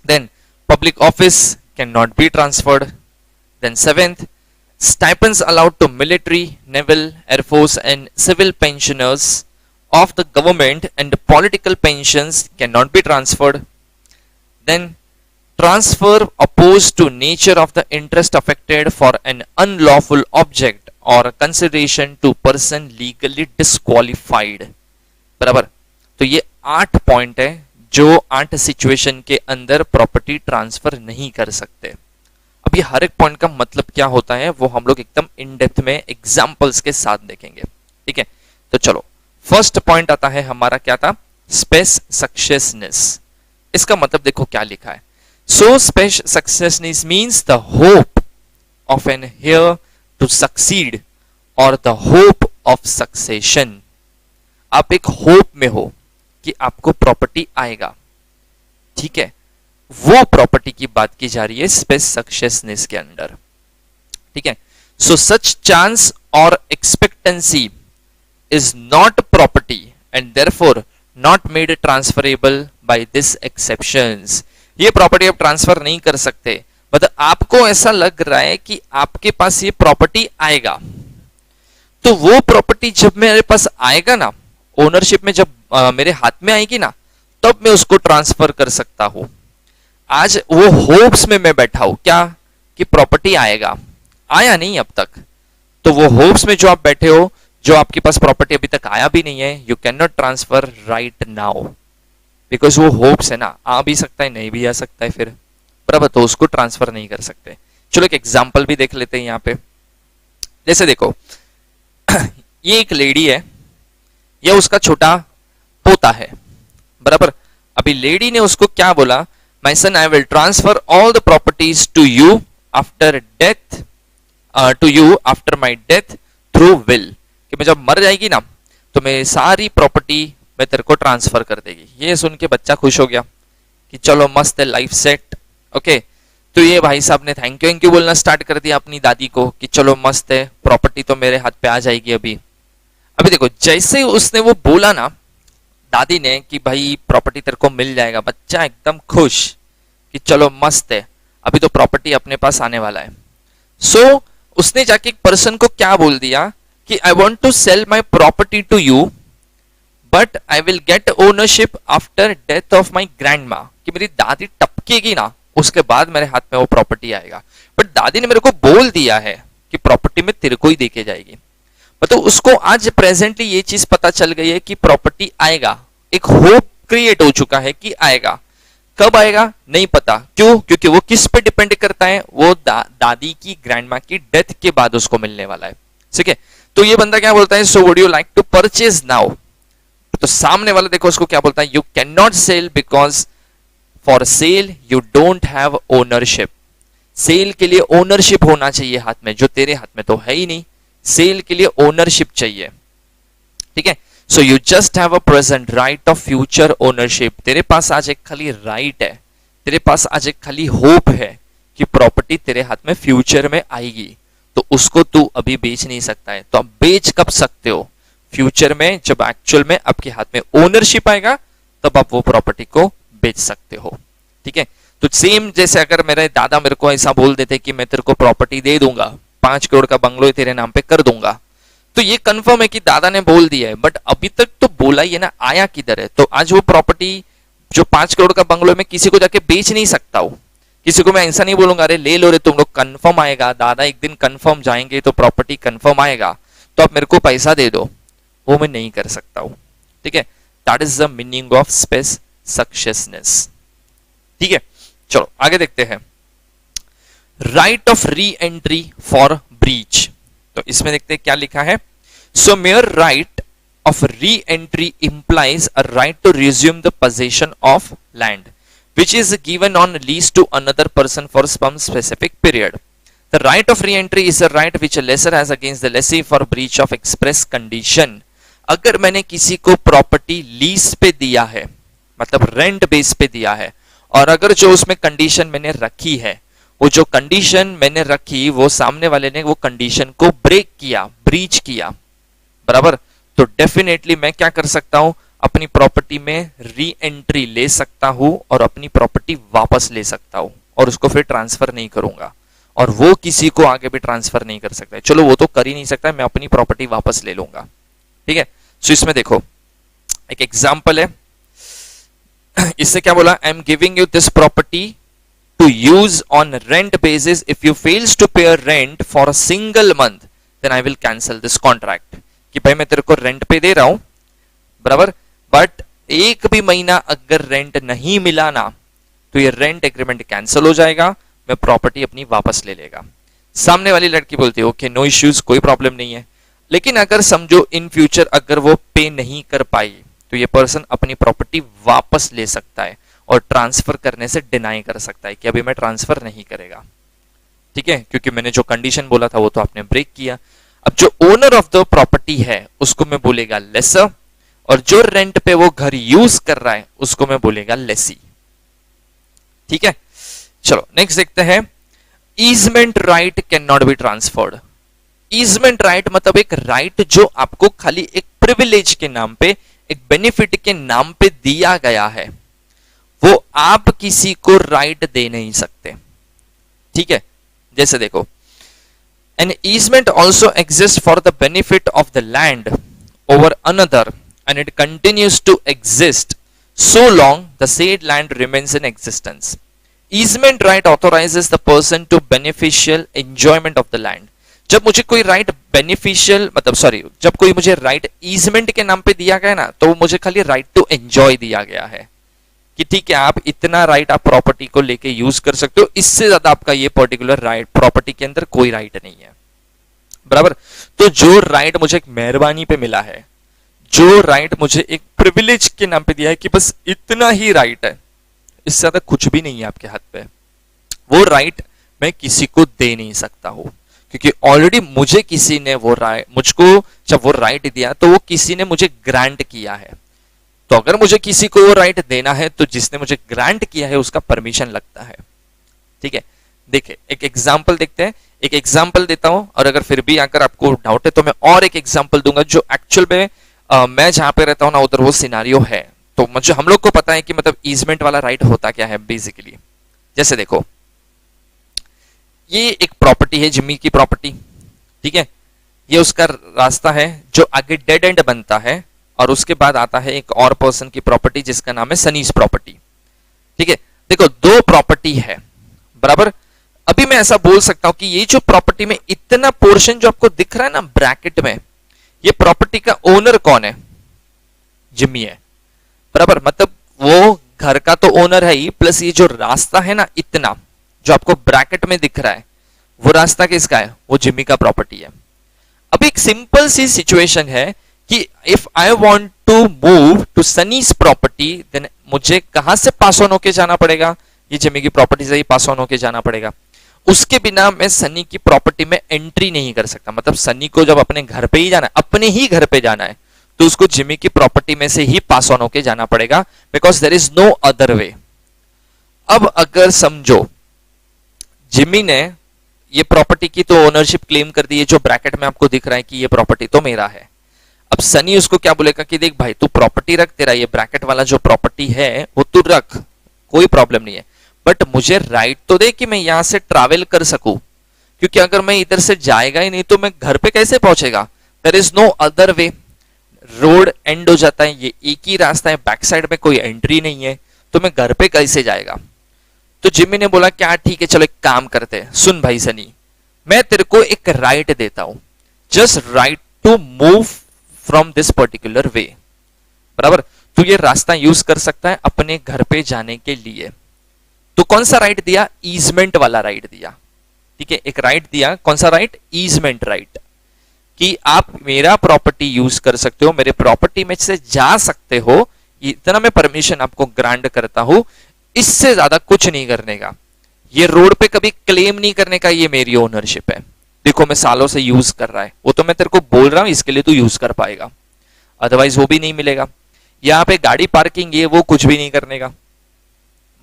then public office cannot be transferred, then seventh, stipends allowed to military, naval, air force and civil pensioners of the government and political pensions cannot be transferred. Then transfer opposed to nature of the interest affected for an unlawful object or consideration to person legally disqualified, बराबर। तो ये 8 point है जो 8 situation के अंदर property transfer नहीं कर सकते। अब ये हर एक पॉइंट का मतलब क्या होता है वो हम लोग एकदम इन डेप्थ में एग्जांपल्स के साथ देखेंगे, ठीक है। तो चलो, फर्स्ट पॉइंट आता है हमारा, क्या था? Spes successionis. इसका मतलब देखो क्या लिखा है। So spes successionis means the hope of an heir to succeed और द होप ऑफ सक्सेशन। आप एक होप में हो कि आपको प्रॉपर्टी आएगा, ठीक है, वो प्रॉपर्टी की बात की जा रही है स्पेस सक्सेसनेस के अंदर, ठीक है। सो सच चांस और expectancy is not property and therefore not made transferable by this exceptions. ये प्रॉपर्टी आप ट्रांसफर नहीं कर सकते, मतलब आपको ऐसा लग रहा है कि आपके पास ये प्रॉपर्टी आएगा, तो वो प्रॉपर्टी जब मेरे पास आएगा ना, ओनरशिप में जब मेरे हाथ में आएगी ना, तब मैं उसको ट्रांसफर कर सकता हूं। आज वो होप्स में मैं बैठा हूं, क्या कि प्रॉपर्टी आएगा, आया नहीं अब तक, तो वो होप्स में जो आप बैठे हो, जो आपके पास प्रॉपर्टी अभी तक आया भी नहीं है, you can not transfer right now, because वो होप्स है ना, आ भी सकता है नहीं भी आ सकता है फिर, बराबर। तो उसको ट्रांसफर नहीं कर सकते। चलो एक एग्जाम्पल भी देख लेते हैं यहाँ पे। जैसे देखो, ये एक लेडी है, ये उसका छोटा पोता है, बराबर। अभी लेडी ने उसको क्या बोला? My son, I will transfer all the properties to you after death, to you after my death through will। कि मैं जब मर जाएगी ना, तो मैं सारी प्रॉपर्टी मैं तेरे को ट्रांसफर कर देगी। ये सुन के बच्चा खुश हो गया कि चलो मस्त है, लाइफ सेट, ओके। तो ये भाई साहब ने थैंक यू बोलना स्टार्ट कर दिया अपनी दादी को कि चलो मस्त है, प्रॉपर्टी तो मेरे हाथ पे आ जाएगी अभी। अभी देखो, जैसे उसने वो बोला ना दादी ने कि भाई प्रॉपर्टी तेरे को मिल जाएगा, बच्चा एकदम खुश कि चलो मस्त है, अभी तो प्रॉपर्टी अपने पास आने वाला है। सो उसने जाके एक पर्सन को क्या बोल दिया कि I want to sell my property to you, but I will get ownership after death of my grandma. कि मेरी दादी टपकेगी ना उसके बाद मेरे हाथ में वो प्रॉपर्टी आएगा। बट दादी ने मेरे को बोल दिया है कि प्रॉपर्टी में तेरे को ही देके जाएगी, मतलब उसको आज प्रेजेंटली ये चीज पता चल गई है कि प्रॉपर्टी आएगा, एक होप क्रिएट हो चुका है कि आएगा। कब आएगा नहीं पता, क्यों? क्योंकि वो किस पे डिपेंड करता है, वो दादी की ग्रैंडमा की डेथ के बाद उसको मिलने वाला है। ठीक है, तो ये बंदा क्या बोलता है, so would you like to purchase now, तो सामने वाला देखो उसको क्या बोलता है, you can not sell because for sale you don't have ownership. Sale के लिए ओनरशिप होना चाहिए हाथ में, जो तेरे हाथ में तो है ही नहीं। सेल के लिए ओनरशिप चाहिए, ठीक है। So you just have a present right of future ownership. तेरे पास आज एक खाली राइट है, तेरे पास आज एक खाली होप है कि प्रॉपर्टी तेरे हाथ में फ्यूचर में आएगी, तो उसको तू अभी बेच नहीं सकता है। तो आप बेच कब सकते हो? फ्यूचर में, जब एक्चुअल में आपके हाथ में ओनरशिप आएगा तब आप वो प्रॉपर्टी को बेच सकते हो, ठीक है। तो सेम जैसे अगर मेरे दादा मेरे को ऐसा बोल देते कि मैं तेरे को प्रॉपर्टी दे दूंगा, 5 करोड़ का बंगलो तेरे नाम पे कर दूंगा, तो ये कंफर्म है कि दादा ने बोल दिया है, बट अभी तक तो बोला ही है ना, आया किधर है? तो आज वो प्रॉपर्टी जो 5 करोड़ का बंगलो में किसी को जाके बेच नहीं सकता हूं, किसी को मैं ऐसा नहीं बोलूंगा अरे ले लो रे तुम लोग, कंफर्म आएगा, दादा एक दिन कंफर्म जाएंगे तो प्रॉपर्टी कंफर्म आएगा, तो आप मेरे को पैसा दे दो, वो मैं नहीं कर सकता हूं, ठीक है। That is the meaning of spes successionis, ठीक है। चलो आगे देखते हैं, right of re entry for breach. तो इसमें देखते हैं क्या लिखा है, so mere right of re entry implies a right to resume the position of land which is given on lease to another person for some specific period. The right of re-entry is a right which a lessor has against the lessee for breach of express condition. अगर मैंने किसी को property lease पे दिया है, मतलब rent base पे दिया है, और अगर जो उसमें कंडीशन मैंने रखी है, वो जो कंडीशन मैंने रखी वो सामने वाले ने वो कंडीशन को ब्रेक किया, ब्रीच किया, बराबर, तो डेफिनेटली मैं क्या कर सकता हूं, अपनी प्रॉपर्टी में री एंट्री ले सकता हूं और अपनी प्रॉपर्टी वापस ले सकता हूं, और उसको फिर ट्रांसफर नहीं करूंगा, और वो किसी को आगे भी ट्रांसफर नहीं कर सकता है। चलो वो तो कर ही नहीं सकता, मैं अपनी प्रॉपर्टी वापस ले लूंगा, ठीक है। सो इसमें देखो एक एग्जांपल है, इससे क्या बोला, I am giving you this property to use on rent basis, if you fails to pay rent for a single month then I will cancel this contract. कि भाई मैं तेरे को रेंट पे दे रहा हूं, बराबर, बट एक भी महीना अगर रेंट नहीं मिला ना तो ये रेंट एग्रीमेंट कैंसिल हो जाएगा, मैं प्रॉपर्टी अपनी वापस ले लेगा। सामने वाली लड़की बोलती है ओके नो इश्यूज, कोई प्रॉब्लम नहीं है, लेकिन अगर समझो इन फ्यूचर अगर वो पे नहीं कर पाई तो ये पर्सन अपनी प्रॉपर्टी वापस ले सकता है और ट्रांसफर करने से डिनाई कर सकता है कि अभी मैं ट्रांसफर नहीं करेगा, ठीक है, क्योंकि मैंने जो कंडीशन बोला था वो तो आपने ब्रेक किया। अब जो ओनर ऑफ द प्रॉपर्टी है उसको मैं बोलेगा लेसर, और जो रेंट पे वो घर यूज कर रहा है उसको मैं बोलेगा लेसी, ठीक है। चलो नेक्स्ट देखते हैं, easement right can not be transferred. Easement right मतलब एक राइट जो आपको खाली एक प्रिविलेज के नाम पे, एक बेनिफिट के नाम पे दिया गया है, वो आप किसी को राइट दे नहीं सकते, ठीक है। जैसे देखो, an easement also exists for the benefit of the land over another and it continues to exist so long the said land remains in existence. Easement right authorizes the person to beneficial enjoyment of the land. जब मुझे कोई right beneficial मतलब sorry जब कोई मुझे right easement के नाम पे दिया गया ना, तो मुझे खाली राइट टू एंजॉय दिया गया है कि ठीक है आप इतना राइट आप प्रॉपर्टी को लेके यूज कर सकते हो, इससे ज्यादा आपका ये पर्टिकुलर राइट प्रॉपर्टी के अंदर कोई राइट नहीं है, बराबर। तो जो राइट मुझे एक मेहरबानी पे मिला है, जो राइट मुझे एक प्रिविलेज के नाम पे दिया है कि बस इतना ही राइट है, इससे ज्यादा कुछ भी नहीं है आपके हाथ पे, वो राइट मैं किसी को दे नहीं सकता हूं, क्योंकि ऑलरेडी मुझे किसी ने वो राइट, मुझको जब वो राइट दिया तो वो किसी ने मुझे ग्रांट किया है। तो अगर मुझे किसी को वो राइट देना है तो जिसने मुझे ग्रांट किया है उसका परमिशन लगता है, ठीक है। देखिए एक एग्जाम्पल देखते हैं, एक एग्जाम्पल देता हूं, और अगर फिर भी अगर आपको डाउट है तो मैं और एक एग्जाम्पल दूंगा जो एक्चुअल में मैं जहां पे रहता हूं ना उधर वो सिनारियो है, तो मुझे हम लोग को पता है कि मतलब ईजमेंट वाला राइट होता क्या है बेसिकली। जैसे देखो ये एक प्रॉपर्टी है, जिम्मी की प्रॉपर्टी, ठीक है, ये उसका रास्ता है जो आगे डेड एंड बनता है, और उसके बाद आता है एक और पर्सन की प्रॉपर्टी जिसका नाम है सनीज प्रॉपर्टी, ठीक है। देखो दो प्रॉपर्टी है, बराबर। अभी मैं ऐसा बोल सकता हूं कि ये जो प्रॉपर्टी में इतना पोर्शन जो आपको दिख रहा है ना ब्रैकेट में, ये प्रॉपर्टी का ओनर कौन है? जिम्मी है, बराबर। मतलब वो घर का तो ओनर है ही, प्लस ये जो रास्ता है ना इतना जो आपको ब्रैकेट में दिख रहा है, वो रास्ता किसका है? वो जिम्मी का प्रॉपर्टी है। अब एक सिंपल सी सिचुएशन है कि if I want to move to Sunny's property, then मुझे कहां से पास ऑन होके जाना पड़ेगा? ये जिम्मी की प्रॉपर्टी से ही पास ऑन होके जाना पड़ेगा। उसके बिना मैं सनी की प्रॉपर्टी में एंट्री नहीं कर सकता। मतलब सनी को जब अपने घर पे ही जाना है, अपने ही घर पे जाना है, तो उसको जिम्मी की प्रॉपर्टी में से ही पास ऑन होके जाना पड़ेगा, because there is no other way. अब अगर समझो जिम्मी ने ये प्रॉपर्टी की तो ओनरशिप क्लेम कर दी है, जो ब्रैकेट में आपको दिख रहा है कि ये प्रॉपर्टी तो मेरा है। अब सनी उसको क्या बोलेगा कि देख भाई तू प्रॉपर्टी रख, तेरा ये ब्रैकेट वाला जो प्रॉपर्टी है वो तू रख, कोई प्रॉब्लम नहीं है, बट मुझे राइट तो दे कि मैं यहां से ट्रैवल कर सकूं, क्योंकि अगर मैं इधर से जाएगा ही नहीं तो मैं घर पे कैसे पहुंचेगा? There is no other way. Road end हो जाता है, ये एक ही रास्ता है, बैक साइड में कोई एंट्री नहीं है, तो मैं घर पे कैसे जाएगा? तो जिम्मी ने बोला क्या ठीक है चलो एक काम करते हैं, सुन भाई सनी, मैं तेरे को एक राइट देता हूं, just right to move from this particular way, बराबर। तू ये रास्ता यूज कर सकता है अपने घर पे जाने के लिए। तो कौन सा राइट दिया? ईजमेंट वाला राइट दिया, ठीक है। एक राइट दिया, कौन सा राइट? ईजमेंट राइट, कि आप मेरा प्रॉपर्टी यूज कर सकते हो, मेरे प्रॉपर्टी में से जा सकते हो, इतना मैं परमिशन आपको ग्रांट करता हूं, इससे ज्यादा कुछ नहीं करने का। ये रोड पे कभी क्लेम नहीं करने का, ये मेरी ओनरशिप है, देखो मैं सालों से यूज कर रहा है, वो तो मैं तेरे को बोल रहा हूं इसके लिए तू यूज कर पाएगा, अदरवाइज वो भी नहीं मिलेगा। यहाँ पे गाड़ी पार्किंग ये वो कुछ भी नहीं करने का,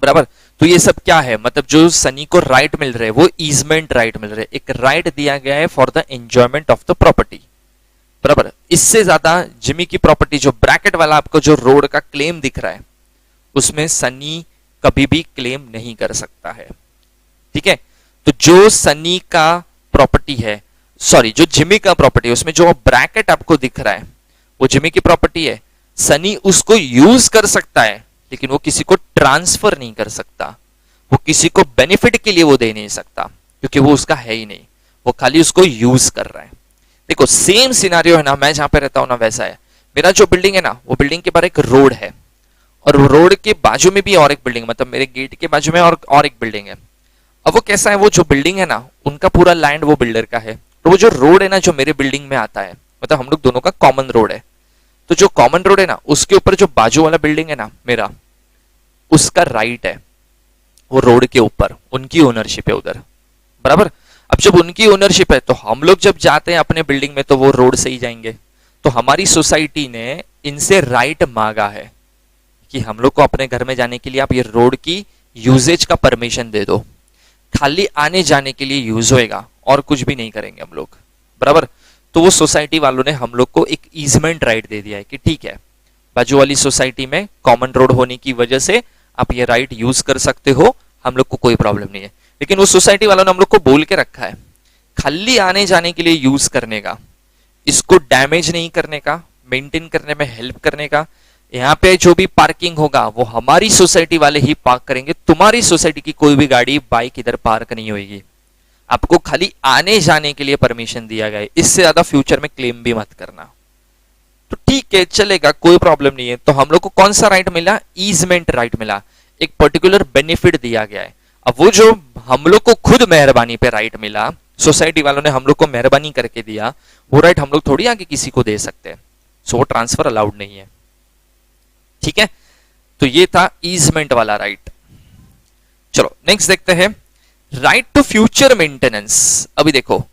बराबर। तो ये सब क्या है? मतलब जो सनी को राइट मिल रहे हैं वो ईजमेंट राइट मिल रहे हैं, एक राइट दिया गया है for the enjoyment of the property, बराबर। इससे ज्यादा जिमी की प्रॉपर्टी जो ब्रैकेट वाला आपको जो रोड का क्लेम दिख रहा है, उसमें सनी कभी भी क्लेम नहीं कर सकता है, ठीक है। तो जो सनी का प्रॉपर्टी है, सॉरी जो जिमी का प्रॉपर्टी है, उसमें जो ब्रैकेट आपको दिख रहा है वो जिमी की प्रॉपर्टी है। सनी उसको यूज कर सकता है, लेकिन वो किसी को ट्रांसफर नहीं कर सकता, वो किसी को बेनिफिट के लिए वो दे नहीं सकता, क्योंकि वो उसका है ही नहीं, वो खाली उसको यूज कर रहा है। देखो सेम सिनारियो है ना, मैं जहां पे रहता हूं ना वैसा है। मेरा जो बिल्डिंग है ना, वो बिल्डिंग के बाहर एक रोड है, और रोड के बाजू में भी और एक बिल्डिंग, मतलब मेरे गेट के बाजू में और एक बिल्डिंग है। अब वो कैसा है, वो जो बिल्डिंग है ना उनका पूरा लैंड वो बिल्डर का है, तो वो जो रोड है ना जो मेरे बिल्डिंग में आता है, मतलब हम लोग दोनों का कॉमन रोड है, तो जो कॉमन रोड है ना उसके ऊपर जो बाजू वाला बिल्डिंग है ना मेरा, उसका राइट है वो रोड के ऊपर, उनकी ओनरशिप है उधर, बराबर। अब जब उनकी ओनरशिप है तो हम लोग जब जाते हैं अपने बिल्डिंग में तो वो रोड से ही जाएंगे। तो हमारी सोसाइटी ने इनसे राइट मांगा है कि हम लोग को अपने घर में जाने के लिए आप ये रोड की यूजेज का परमिशन दे दो, खाली आने जाने के लिए यूज होएगा और कुछ भी नहीं करेंगे हम लोग, बराबर। तो वो सोसाइटी वालों ने हम लोग को एक ईजमेंट राइट दे दिया है कि ठीक है, बाजू वाली सोसाइटी में कॉमन रोड होने की वजह से आप ये राइट यूज कर सकते हो, हम लोग को कोई प्रॉब्लम नहीं है। लेकिन उस सोसाइटी वालों ने हम लोग को बोल के रखा है खाली आने जाने के लिए यूज करने का, इसको डैमेज नहीं करने का, मेंटेन करने में हेल्प करने का। यहाँ पे जो भी पार्किंग होगा वो हमारी सोसाइटी वाले ही पार्क करेंगे, तुम्हारी सोसाइटी की कोई भी गाड़ी बाइक इधर पार्क नहीं होगी, आपको खाली आने जाने के लिए परमिशन दिया गया है, इससे ज्यादा फ्यूचर में क्लेम भी मत करना। तो ठीक है चलेगा, कोई प्रॉब्लम नहीं है। तो हम लोग को कौन सा राइट मिला? ईजमेंट राइट मिला, एक पर्टिकुलर बेनिफिट दिया गया है। अब वो जो हम लोग को खुद मेहरबानी पे राइट मिला, सोसाइटी वालों ने हम लोग को मेहरबानी करके दिया, वो राइट हम लोग थोड़ी आगे किसी को दे सकते हैं, सो वो ट्रांसफर अलाउड नहीं है, ठीक है। तो ये था ईजमेंट वाला राइट। चलो नेक्स्ट देखते हैं, राइट टू फ्यूचर मेंटेनेंस। अभी देखो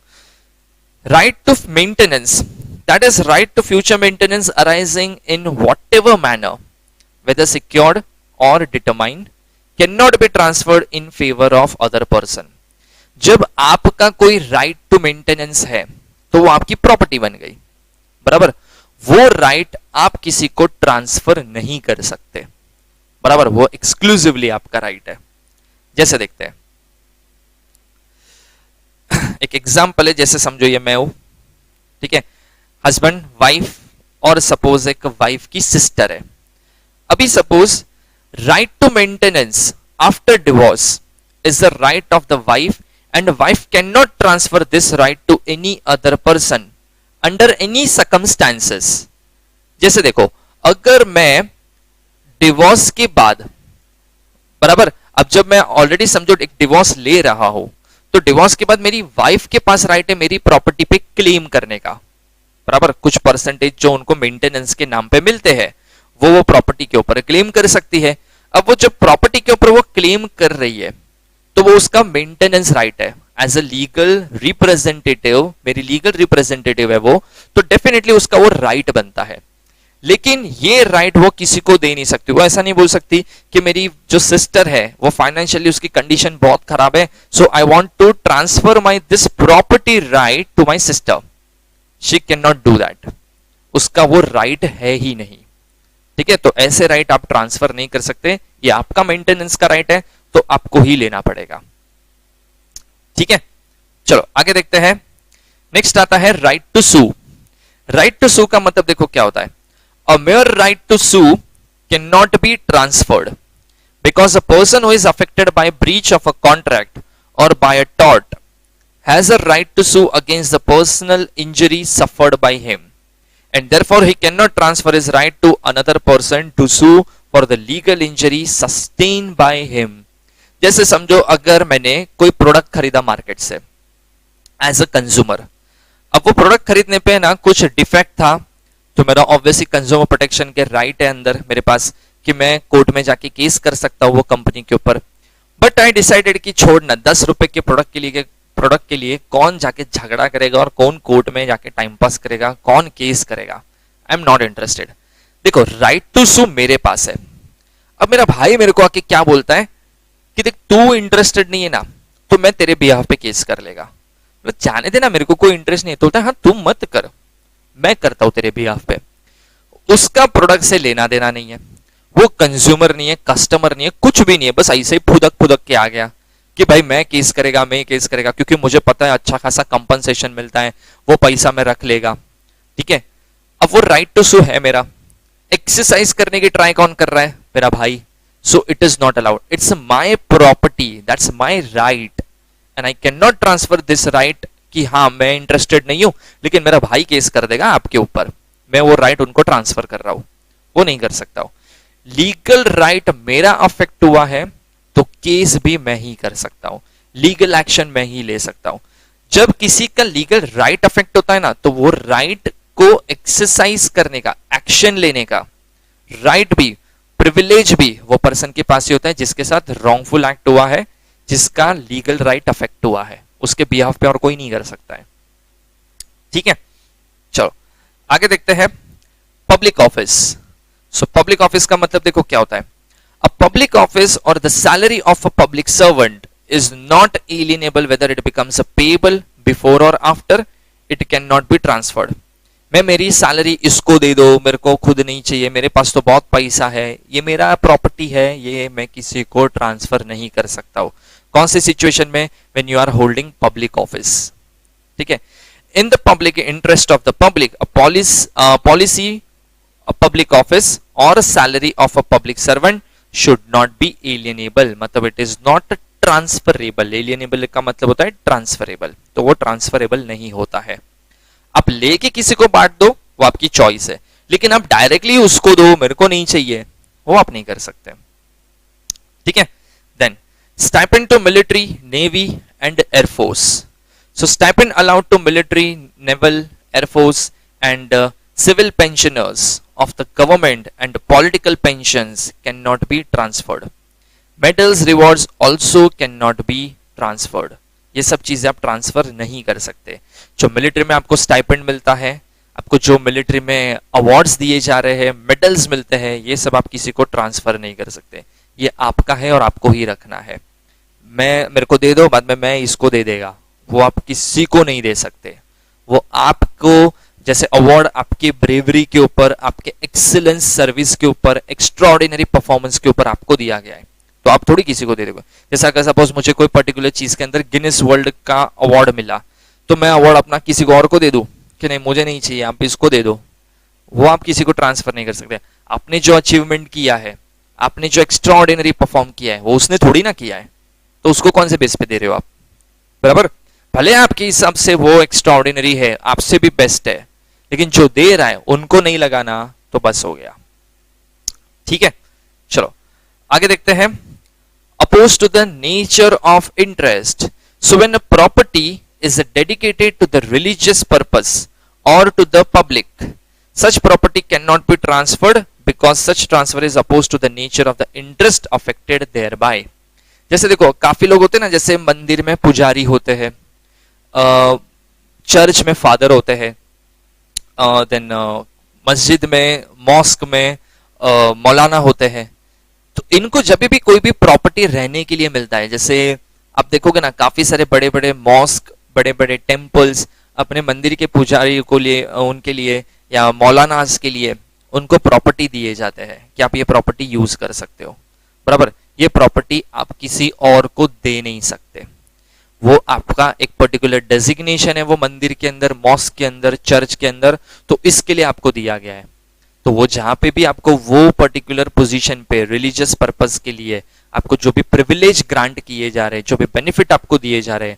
right to maintenance, that is right to future maintenance arising in whatever manner whether secured or determined cannot be transferred in favor of other person। जब आपका कोई right to maintenance है तो वो आपकी property बन गई, बराबर। वो राइट आप किसी को ट्रांसफर नहीं कर सकते, बराबर, वो एक्सक्लूसिवली आपका राइट है। जैसे देखते हैं एक एग्जांपल है, जैसे समझो ये मैं हूं, ठीक है, हस्बैंड वाइफ, और सपोज एक वाइफ की सिस्टर है। अभी suppose right to maintenance after divorce is the right of the wife and wife cannot transfer this right to any other person under any circumstances. जैसे देखो, अगर मैं डिवोर्स के बाद, बराबर, अब जब मैं ऑलरेडी समझो एक डिवोर्स ले रहा हूं, तो डिवोर्स के बाद मेरी वाइफ के पास राइट है मेरी प्रॉपर्टी पे क्लेम करने का, बराबर, कुछ परसेंटेज जो उनको मेंटेनेंस के नाम पे मिलते हैं वो प्रॉपर्टी के ऊपर क्लेम कर सकती है। अब वो जब प्रॉपर्टी के ऊपर वो क्लेम कर रही है तो वो उसका मेंटेनेंस राइट है एज अ लीगल रिप्रेजेंटेटिव, मेरी लीगल रिप्रेजेंटेटिव है वो, तो डेफिनेटली उसका वो राइट बनता है। लेकिन ये राइट वो किसी को दे नहीं सकती। वो ऐसा नहीं बोल सकती कि मेरी जो सिस्टर है वो फाइनेंशियली उसकी कंडीशन बहुत खराब है, so I want to transfer my this property right to my sister. She can not do that, उसका वो राइट है ही नहीं। ठीक है, तो ऐसे राइट आप ट्रांसफर नहीं कर सकते, ये आपका मेंटेनेंस का राइट है तो आपको ही लेना पड़ेगा। ठीक है, चलो आगे देखते हैं। नेक्स्ट आता है right to sue. Right to sue का मतलब देखो क्या होता है। A mere right to sue cannot be transferred because a person who is affected by breach of a contract or by a tort has a right to sue against the personal injury suffered by him, and therefore he cannot transfer his right to another person to sue for the legal injury sustained by him. जैसे समझो अगर मैंने कोई product खरीदा market से as a consumer, अब वो product खरीदने पे ना कुछ डिफेक्ट था, तो मेरा ऑब्वियसली कंज्यूमर प्रोटेक्शन के राइट है अंदर मेरे पास कि मैं कोर्ट में जाके केस कर सकता हूँ वो कंपनी के ऊपर। बट आई डिसाइडेड कि छोड़ना, 10 रुपए के प्रोडक्ट के लिए कौन जाके झगड़ा करेगा और कौन कोर्ट में जाके टाइम पास करेगा, कौन केस करेगा। I am not interested. देखो, राइट टू सू मेरे पास है। अब मेरा भाई मेरे को आके क्या बोलता है कि देख तू इंटरेस्टेड नहीं है ना, तो मैं तेरे बिहाफ पे केस कर लेगा। जाने देना, मेरे को कोई इंटरेस्ट नहीं है। तो बोलता है हाँ तू मत कर, मैं करता हूं तेरे बिहाफ पे। उसका प्रोडक्ट से लेना देना नहीं है, वो कंज्यूमर नहीं है, कस्टमर नहीं है, कुछ भी नहीं है, बस ऐसे ही फुदक के आ गया कि भाई मैं केस करेगा क्योंकि मुझे पता है अच्छा खासा कंपनसेशन मिलता है, वो पैसा मैं रख लेगा। ठीक है, अब वो राइट टू सू है मेरा, एक्सरसाइज करने की ट्राई कौन कर रहा है? मेरा भाई। So it is not allowed, it's my property, that's my right and I can not transfer this right कि हाँ मैं इंटरेस्टेड नहीं हूं लेकिन मेरा भाई केस कर देगा आपके ऊपर, मैं वो राइट उनको ट्रांसफर कर रहा हूं, वो नहीं कर सकता हूं। लीगल राइट मेरा अफेक्ट हुआ है तो केस भी मैं ही कर सकता हूं, लीगल एक्शन मैं ही ले सकता हूं। जब किसी का लीगल राइट अफेक्ट होता है ना, तो वो राइट को एक्सरसाइज करने का, एक्शन लेने का राइट भी, प्रिविलेज भी वो पर्सन के पास ही होता है जिसके साथ रॉन्गफुल एक्ट हुआ है, जिसका लीगल राइट अफेक्ट हुआ है, उसके बिहाफ पे और कोई नहीं कर सकता है। ठीक है, चलो आगे देखते हैं। Public office. So public office का मतलब देखो क्या होता है। A public office or the salary of a public servant is not alienable whether it becomes a payable before or after, it can not be transferred. मैं मेरी salary इसको दे दो, मेरे को खुद नहीं चाहिए, मेरे पास तो बहुत पैसा है, ये मेरा प्रॉपर्टी है, ये मैं किसी को ट्रांसफर नहीं कर सकता हूं। कौन सी सिचुएशन में? When you are holding public office. ठीक है, in the public interest of the public, policy, public office or salary of a public servant should not be alienable, मतलब it is not transferable. Alienable का मतलब होता है transferable, तो वो transferable नहीं होता है। आप लेके किसी को बांट दो, वो आपकी चॉइस है, लेकिन आप डायरेक्टली उसको दो, मेरे को नहीं चाहिए, वो आप नहीं कर सकते। ठीक है, then stipend to military, navy and air force. So stipend allowed to military, naval, air force and civil pensioners of the government and political pensions cannot be transferred. Medals, rewards also cannot be transferred. ये सब चीजें आप transfer नहीं कर सकते। जो military में आपको स्टाइपेंड मिलता है, आपको जो मिलिट्री में अवार्ड्स दिए जा रहे हैं, मेडल्स मिलते हैं, ये सब आप किसी को ट्रांसफर नहीं कर सकते। ये आपका है और आपको ही रखना है। मेरे को दे दो, बाद में मैं इसको दे देगा, वो आप किसी को नहीं दे सकते। वो आपको, जैसे अवार्ड आपके ब्रेवरी के ऊपर, आपके एक्सीलेंस सर्विस के ऊपर, एक्स्ट्राऑर्डिनरी परफॉर्मेंस के ऊपर आपको दिया गया है, तो आप थोड़ी किसी को दे दोगे। जैसा अगर सपोज मुझे कोई पर्टिकुलर चीज के अंदर गिनीज वर्ल्ड का अवार्ड मिला, तो मैं अवार्ड अपना किसी को और को दे दूं कि नहीं मुझे नहीं चाहिए, आप इसको दे दो, वो आप किसी को ट्रांसफर नहीं कर सकते। आपने जो अचीवमेंट किया है, आपने जो एक्स्ट्राऑर्डिनरी परफॉर्म किया है, वो उसने थोड़ी ना किया है, तो उसको कौन से बेस पे दे रहे हो आप? बराबर, भले आपके हिसाब से वो एक्स्ट्राऑर्डिनरी है, आपसे भी बेस्ट है, लेकिन जो दे रहा है उनको नहीं लगाना तो बस हो गया। ठीक है, चलो आगे देखते हैं। Opposed to the nature of interest, so when a property is dedicated to the religious purpose or to the public, such property cannot be transferred because such transfer is opposed to the nature of the interest affected thereby। जैसे देखो काफी लोग होते हैं ना, जैसे मंदिर में पुजारी होते हैं, चर्च में फादर होते हैं, देन मस्जिद में, मॉस्क में मौलाना होते हैं। तो इनको जब भी कोई भी प्रॉपर्टी रहने के लिए मिलता है, जैसे आप देखोगे ना काफी सारे बड़े बड़े मॉस्क, बड़े बड़े टेम्पल्स अपने मंदिर के पुजारी को लिए, उनके लिए या मौलानाज के लिए उनको प्रॉपर्टी दिए जाते हैं कि आप ये प्रॉपर्टी यूज कर सकते हो। बराबर, ये प्रॉपर्टी आप किसी और को दे नहीं सकते, वो आपका एक पर्टिकुलर डेजिग्नेशन है वो मंदिर के अंदर, मॉस्क के अंदर, चर्च के अंदर, तो इसके लिए आपको दिया गया है। तो वो जहां पे भी आपको वो पर्टिकुलर पोजीशन पे रिलीजियस पर्पस के लिए आपको जो भी प्रिविलेज ग्रांट किए जा रहे हैं, जो भी बेनिफिट आपको दिए जा रहे हैं,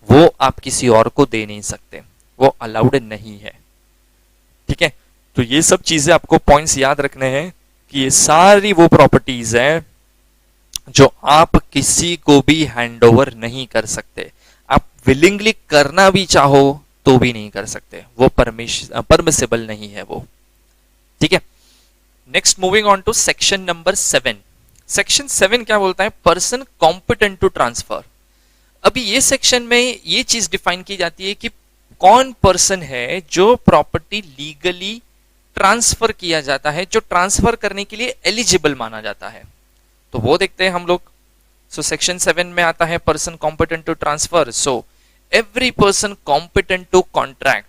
वो आप किसी और को दे नहीं सकते, वो अलाउड नहीं है। ठीक है, तो ये सब चीजें आपको पॉइंट्स याद रखने हैं कि ये सारी वो प्रॉपर्टीज हैं जो आप किसी को भी हैंडओवर नहीं कर सकते, आप विलिंगली करना भी चाहो तो भी नहीं कर सकते, वो परमिसिबल नहीं है वो। ठीक है, next moving on to section number 7। Section 7 क्या बोलता है? Person competent to transfer. अभी ये सेक्शन में ये चीज डिफाइन की जाती है कि कौन पर्सन है जो प्रॉपर्टी लीगली ट्रांसफर किया जाता है, जो ट्रांसफर करने के लिए एलिजिबल माना जाता है। तो वो देखते हैं हम लोग। सो सेक्शन 7 में आता है person competent to transfer. So every person competent to contract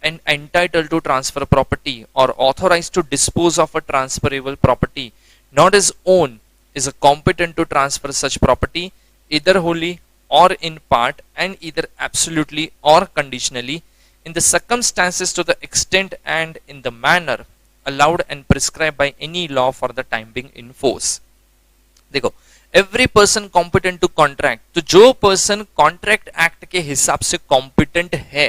and entitled to transfer property or authorized to dispose of a transferable property not his own is competent to transfer such property either wholly or in part and either absolutely or conditionally in the circumstances to the extent and in the manner allowed and prescribed by any law for the time being in force। देखो, every person competent to contract, तो जो person contract act के हिसाब से competent है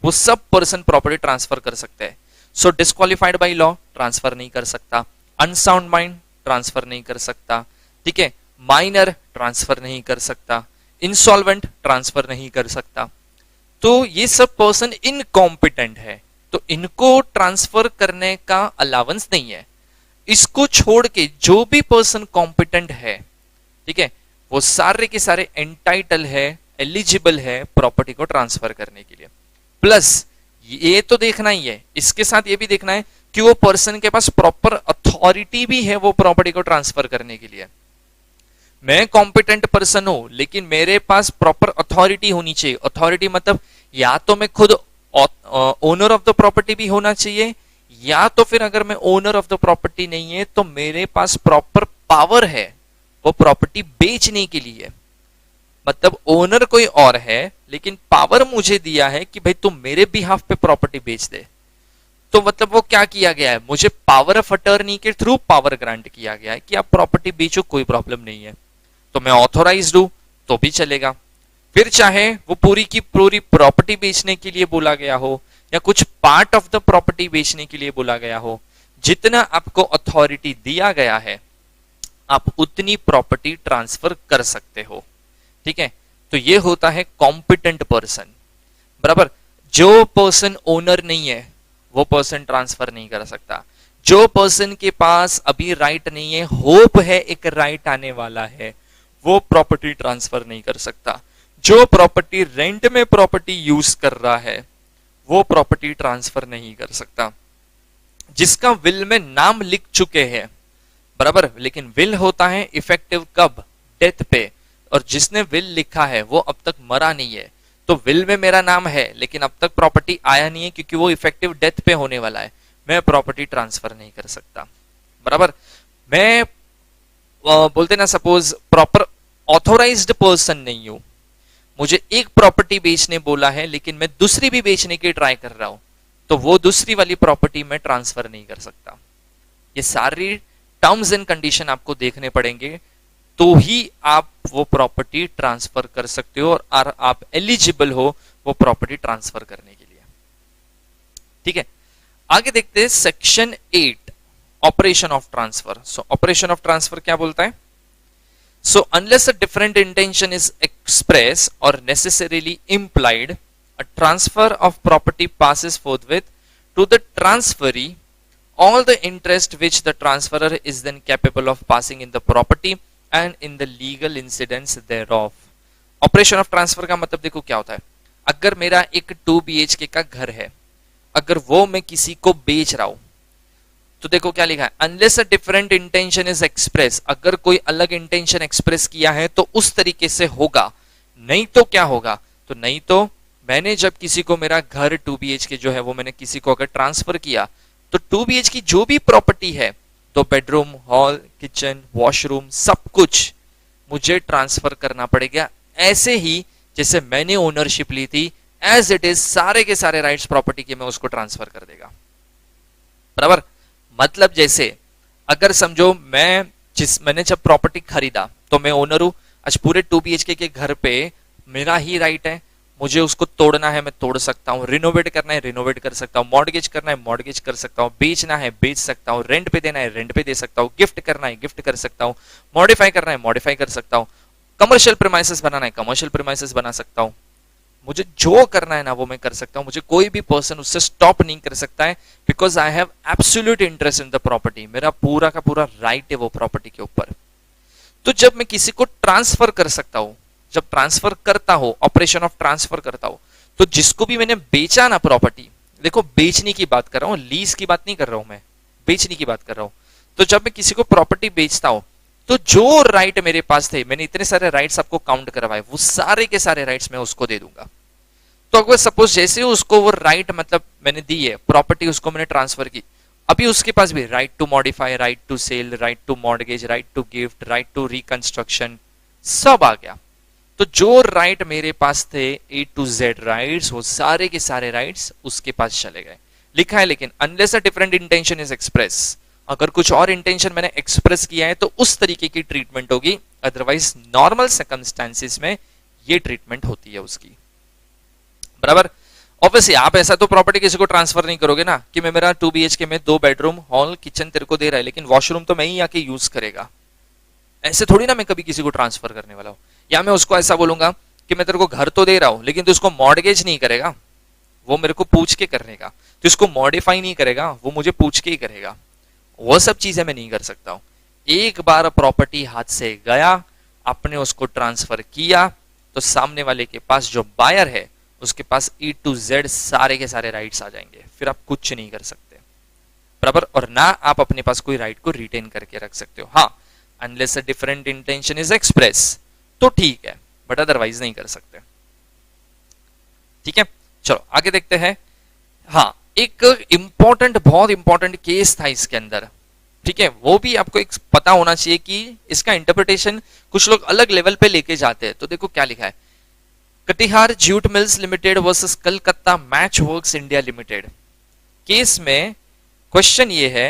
वो सब person property transfer कर सकते हैं। सो डिस्क्वालिफाइड बाय लॉ ट्रांसफर नहीं कर सकता, अनसाउंड माइंड ट्रांसफर नहीं कर सकता, ठीक है, माइनर ट्रांसफर नहीं कर सकता, इंसॉल्वेंट ट्रांसफर नहीं कर सकता। तो ये सब पर्सन इनकॉम्पिटेंट है, तो इनको ट्रांसफर करने का अलाउंस नहीं है। इसको छोड़ के जो भी पर्सन कॉम्पिटेंट है, ठीक है, वो सारे के सारे एंटाइटल है, एलिजिबल है प्रॉपर्टी को ट्रांसफर करने के लिए। प्लस ये तो देखना ही है, इसके साथ ये भी देखना है कि वो पर्सन के पास प्रॉपर अथॉरिटी भी है वो प्रॉपर्टी को ट्रांसफर करने के लिए। मैं कॉम्पिटेंट पर्सन हूं लेकिन मेरे पास प्रॉपर अथॉरिटी होनी चाहिए। अथॉरिटी मतलब या तो मैं खुद ओनर ऑफ द प्रॉपर्टी भी होना चाहिए, या तो फिर अगर मैं ओनर ऑफ द प्रॉपर्टी नहीं है तो मेरे पास प्रॉपर पावर है वो प्रॉपर्टी बेचने के लिए। मतलब ओनर कोई और है लेकिन पावर मुझे दिया है कि भाई तुम मेरे बिहाफ पे प्रॉपर्टी बेच दे। तो मतलब वो क्या किया गया है, मुझे पावर ऑफ अटॉर्नी के थ्रू पावर ग्रांट किया गया है कि आप प्रॉपर्टी बेचो, कोई प्रॉब्लम नहीं है। तो मैं ऑथोराइज्ड हूं तो भी चलेगा। फिर चाहे वो पूरी की पूरी प्रॉपर्टी बेचने के लिए बोला गया हो या कुछ पार्ट ऑफ द प्रॉपर्टी बेचने के लिए बोला गया हो, जितना आपको अथॉरिटी दिया गया है आप उतनी प्रॉपर्टी ट्रांसफर कर सकते हो। ठीक है, तो ये होता है कॉम्पिटेंट पर्सन। बराबर, जो पर्सन ओनर नहीं है वो पर्सन ट्रांसफर नहीं कर सकता। जो पर्सन के पास अभी राइट नहीं है, होप है एक राइट आने वाला है, वो प्रॉपर्टी ट्रांसफर नहीं कर सकता। जो प्रॉपर्टी रेंट में प्रॉपर्टी यूज कर रहा है वो प्रॉपर्टी ट्रांसफर नहीं कर सकता। जिसका विल में नाम लिख चुके हैं, बराबर, लेकिन विल होता है इफेक्टिव कब? डेथ पे। और जिसने विल लिखा है वो अब तक मरा नहीं है, तो विल में मेरा नाम है लेकिन अब तक प्रॉपर्टी आया नहीं है क्योंकि वो इफेक्टिव डेथ पे होने वाला है, मैं प्रॉपर्टी ट्रांसफर नहीं कर सकता। बराबर, मैं बोलते ना सपोज प्रॉपर ऑथोराइज्ड पर्सन नहीं हूं, मुझे एक प्रॉपर्टी बेचने बोला है लेकिन मैं दूसरी भी बेचने की ट्राई कर रहा हूं, तो वो दूसरी वाली प्रॉपर्टी मैं ट्रांसफर नहीं कर सकता। ये सारी टर्म्स एंड कंडीशन आपको देखने पड़ेंगे तो ही आप वो प्रॉपर्टी ट्रांसफर कर सकते हो और आप एलिजिबल हो वो प्रॉपर्टी ट्रांसफर करने के लिए। ठीक है, आगे देखते हैं section 8 operation of transfer. So operation of transfer क्या बोलता है? So unless a different intention is expressed or necessarily implied, a transfer of property passes forthwith to the transferee all the interest which the transferor is then capable of passing in the property and in the legal incidents thereof. Operation of transfer का मतलब देखो क्या होता है। अगर मेरा एक 2 BHK का घर है, अगर वो मैं किसी को बेच रहा हूं, तो देखो क्या लिखा है, unless a different intention is express, अगर कोई अलग इंटेंशन एक्सप्रेस किया है तो उस तरीके से होगा, नहीं तो क्या होगा, तो नहीं तो मैंने जब किसी को मेरा घर 2 BHK जो है वो मैंने किसी को अगर ट्रांसफर किया, तो 2 BHK की जो भी प्रॉपर्टी है, तो बेडरूम, हॉल, किचन, वॉशरूम, सब कुछ मुझे ट्रांसफर करना पड़ेगा, ऐसे ही जैसे मैंने ओनरशिप ली थी, एज इट इज सारे के सारे राइट्स प्रॉपर्टी के मैं उसको ट्रांसफर कर देगा। बराबर, मतलब जैसे अगर समझो मैंने जब प्रॉपर्टी खरीदा तो मैं ओनर हूं, आज पूरे 2 BHK के घर पे मेरा ही राइट है, मुझे उसको तोड़ना है मैं तोड़ सकता हूँ, रिनोवेट करना है रिनोवेट कर सकता हूँ, मॉर्गेज करना है मॉर्गेज कर सकता हूँ, बेचना है बेच सकता हूँ, रेंट पे देना है रेंट पे दे सकता हूँ, गिफ्ट करना है गिफ्ट कर सकता हूँ, मॉडिफाई करना है मॉडिफाई कर सकता हूँ, कमर्शियल प्रीमाइसेस बनाना है कमर्शियल प्रीमाइसेस बना सकता हूँ, मुझे जो करना है ना वो मैं कर सकता हूं, मुझे कोई भी पर्सन उससे स्टॉप नहीं कर सकता है, because I have absolute interest in the property, मेरा पूरा का पूरा राइट है वो प्रॉपर्टी के ऊपर। तो जब मैं किसी को ट्रांसफर कर सकता हूं, जब ट्रांसफर करता हूं, ऑपरेशन ऑफ ट्रांसफर करता हूं, तो जिसको भी मैंने बेचा ना प्रॉपर्टी, देखो बेचने की बात कर रहा हूं, लीज की बात नहीं कर रहा हूं मैं, बेचने की बात कर रहा हूं, तो जब मैं किसी को प्रॉपर्टी बेचता हूं, तो जो राइट मेरे पास थे, मैंने इतने सारे राइट्स आपको काउंट करवाए, वो सारे के सारे राइट्स मैं उसको दे दूंगा। तो अगर सपोज जैसे उसको वो राइट मतलब मैंने दी है प्रॉपर्टी, उसको मैंने ट्रांसफर की, अभी उसके पास भी right to modify, right to sell, right to mortgage, right to gift, right to reconstruction, सब आ गया। तो जो राइट मेरे पास थे A to Z राइट्स, वो सारे के सारे राइट्स उसके पास चले गए। लिखा है लेकिन unless a different intention is express, अगर कुछ और इंटेंशन मैंने एक्सप्रेस किया है तो उस तरीके की ट्रीटमेंट होगी, अदरवाइज नॉर्मल सर्कमस्टेंसेस में ये ट्रीटमेंट होती है उसकी। बराबर, ऑब्वियसली आप ऐसा तो प्रॉपर्टी किसी को ट्रांसफर नहीं करोगे ना कि मैं मेरा 2 BHK में 2 बेडरूम, हॉल, किचन तेरे को दे रहा है, लेकिन वॉशरूम तो मैं ही आके यूज करेगा, ऐसे थोड़ी ना मैं कभी किसी को ट्रांसफर करने वाला हूं। या मैं उसको ऐसा बोलूंगा कि मैं तेरे को घर तो दे रहा हूं, लेकिन तू उसको मॉर्गेज नहीं करेगा, वो मेरे को पूछ के करने का, तो इसको मॉडिफाई नहीं करेगा, वो मुझे पूछ के ही करेगा, वो सब चीजें मैं नहीं कर सकता हूं। एक बार प्रॉपर्टी हाथ से गया, आपने उसको ट्रांसफर किया, तो सामने वाले के पास जो बायर है उसके पास E to Z सारे के सारे राइट्स आ जाएंगे, फिर आप कुछ नहीं कर सकते। बराबर, और ना आप अपने पास कोई राइट को रिटेन करके रख सकते हो। हाँ, unless a different intention is express तो ठीक है, बट अदरवाइज नहीं कर सकते। ठीक है, चलो आगे देखते हैं। हाँ, एक इंपॉर्टेंट, बहुत इंपॉर्टेंट केस था इसके अंदर, ठीक है, वो भी आपको एक पता होना चाहिए कि इसका इंटरप्रिटेशन कुछ लोग अलग लेवल पे लेके जाते हैं। तो देखो क्या लिखा है, Katihar jute mills limited versus Calcutta match works India limited case में क्वेश्चन ये है,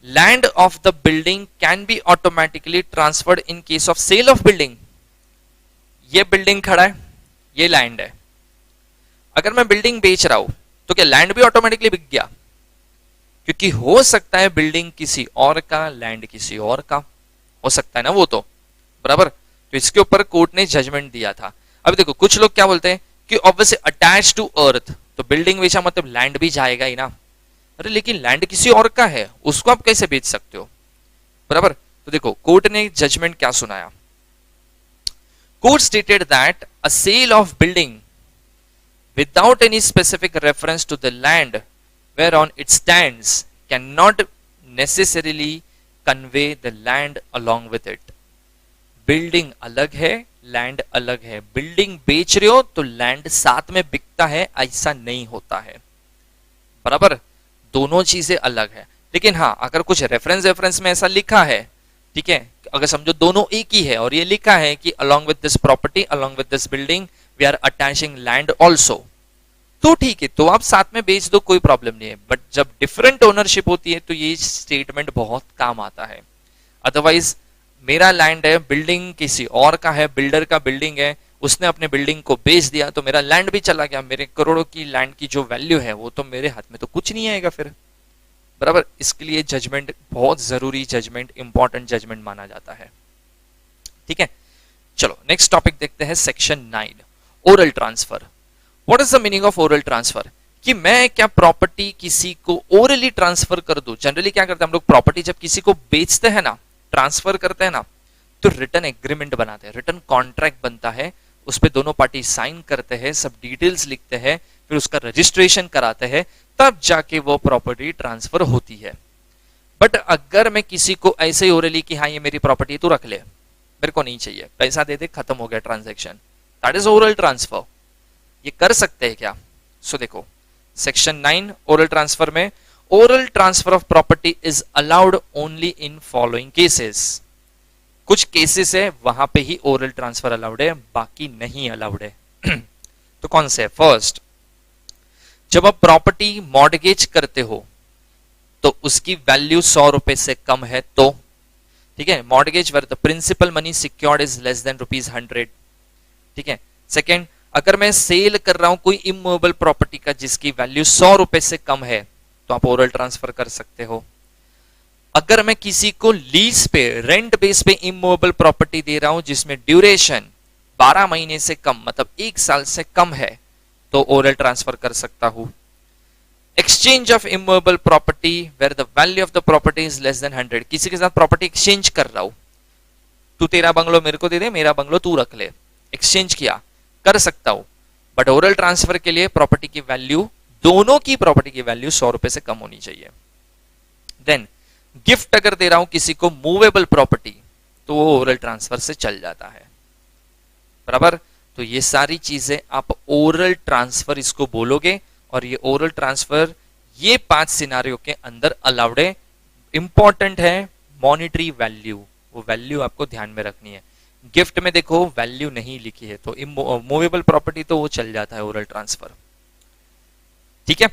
land of the building can be automatically transferred in case of sale of building. ये बिल्डिंग खड़ा है, ये लैंड है, अगर मैं बिल्डिंग बेच रहा हूं तो क्या लैंड भी ऑटोमेटिकली बिक गया? क्योंकि हो सकता है बिल्डिंग किसी और का, लैंड किसी और का हो सकता है ना, वो तो बराबर। तो इसके ऊपर कोर्ट ने जजमेंट दिया था। अब देखो कुछ लोग क्या बोलते हैं कि ऑब्वियसली अटैच टू अर्थ, तो बिल्डिंग बेचा मतलब लैंड भी जाएगा ही ना। अरे लेकिन लैंड किसी और का है, उसको आप कैसे बेच सकते हो? बराबर। तो देखो कोर्ट ने जजमेंट क्या सुनाया, court stated that a sale of building without any specific reference to the land whereon it stands cannot necessarily convey the land along with it. Building अलग है, लैंड अलग है, बिल्डिंग बेच रहे हो तो लैंड साथ में बिकता है, ऐसा नहीं होता है। बराबर, दोनों चीजें अलग है। लेकिन हाँ, अगर कुछ रेफरेंस में ऐसा लिखा है, ठीक है, अगर समझो दोनों एक ही है और ये लिखा है कि along with this property, along with this building, we are attaching land also, तो ठीक है, तो आप साथ में बेच दो, कोई प्रॉब्लम नहीं है। बट जब डिफरेंट ओनरशिप होती है तो ये स्टेटमेंट बहुत काम आता है। अदरवाइज मेरा लैंड है, बिल्डिंग किसी और का है, बिल्डर का बिल्डिंग है, उसने अपने बिल्डिंग को बेच दिया तो मेरा लैंड भी चला गया, मेरे करोड़ों की लैंड की जो वैल्यू है वो तो मेरे हाथ में तो कुछ नहीं आएगा फिर, बराबर। इसके लिए जजमेंट बहुत जरूरी, जजमेंट इंपॉर्टेंट जजमेंट माना जाता है, ठीक है। चलो नेक्स्ट टॉपिक देखते हैं, section 9, oral transfer. What is the meaning of oral transfer? कि मैं क्या प्रॉपर्टी किसी को ओरली ट्रांसफर कर दूं। जनरली क्या करते हैं हम लोग, प्रॉपर्टी जब किसी को बेचते हैं ना, ट्रांसफर करते हैं ना, तो रिटर्न एग्रीमेंट बनाते हैं, रिटर्न कॉन्ट्रैक्ट बनता है, उस पर दोनों पार्टी साइन करते हैं, सब डिटेल्स लिखते हैं, फिर उसका रजिस्ट्रेशन कराते हैं, तब जाके वो प्रॉपर्टी ट्रांसफर होती है। बट अगर मैं किसी को ऐसे ही ओरली कि हाँ ये मेरी प्रॉपर्टी तू रख ले, मेरे को नहीं चाहिए, पैसा दे दे, खत्म हो गया transaction, that is oral transfer. ये कर सकते हैं क्या? सो देखो सेक्शन 9 ओरल ट्रांसफर में, oral transfer of property is allowed only in following cases. कुछ केसेस है वहां पे ही ओरल ट्रांसफर अलाउड है, बाकी नहीं अलाउड है। तो कौन से है? फर्स्ट, जब आप प्रॉपर्टी मॉर्गेज करते हो तो उसकी वैल्यू 100 रुपए से कम है तो, ठीक है, mortgage worth principal money secured is less than ₹100, ठीक है। सेकेंड, अगर मैं सेल कर रहा हूं कोई इमूवेबल प्रॉपर्टी का जिसकी वैल्यू 100 रुपए से कम है तो आप ओरल ट्रांसफर कर सकते हो। अगर मैं किसी को लीज पे, रेंट बेस पे इमूवेबल प्रॉपर्टी दे रहा हूं जिसमें ड्यूरेशन 12 महीने से कम, मतलब 1 साल से कम है, तो ओरल ट्रांसफर कर सकता हूं। Exchange of immovable property where the value of the property is less than 100, किसी के साथ प्रॉपर्टी एक्सचेंज कर रहा हूं, तू तेरा बंगलो मेरे को दे दे, मेरा बंगलो तू रख ले, एक्सचेंज किया, कर सकता हूं। बट ओरल ट्रांसफर के लिए प्रॉपर्टी की वैल्यू, दोनों की प्रॉपर्टी की वैल्यू 100 रुपए से कम होनी चाहिए। देन गिफ्ट अगर दे रहा हूं किसी को मूवेबल प्रॉपर्टी तो वो ओरल ट्रांसफर से चल जाता है, बराबर। तो ये सारी चीजें आप ओरल ट्रांसफर इसको बोलोगे, और ये ओरल ट्रांसफर ये 5 सिनारियो के अंदर अलाउड है। इंपॉर्टेंट है मॉनिटरी वैल्यू, वो वैल्यू आपको ध्यान में रखनी है। गिफ्ट में देखो वैल्यू नहीं लिखी है, तो मूवेबल प्रॉपर्टी तो वो चल जाता है ओरल ट्रांसफर, ठीक है।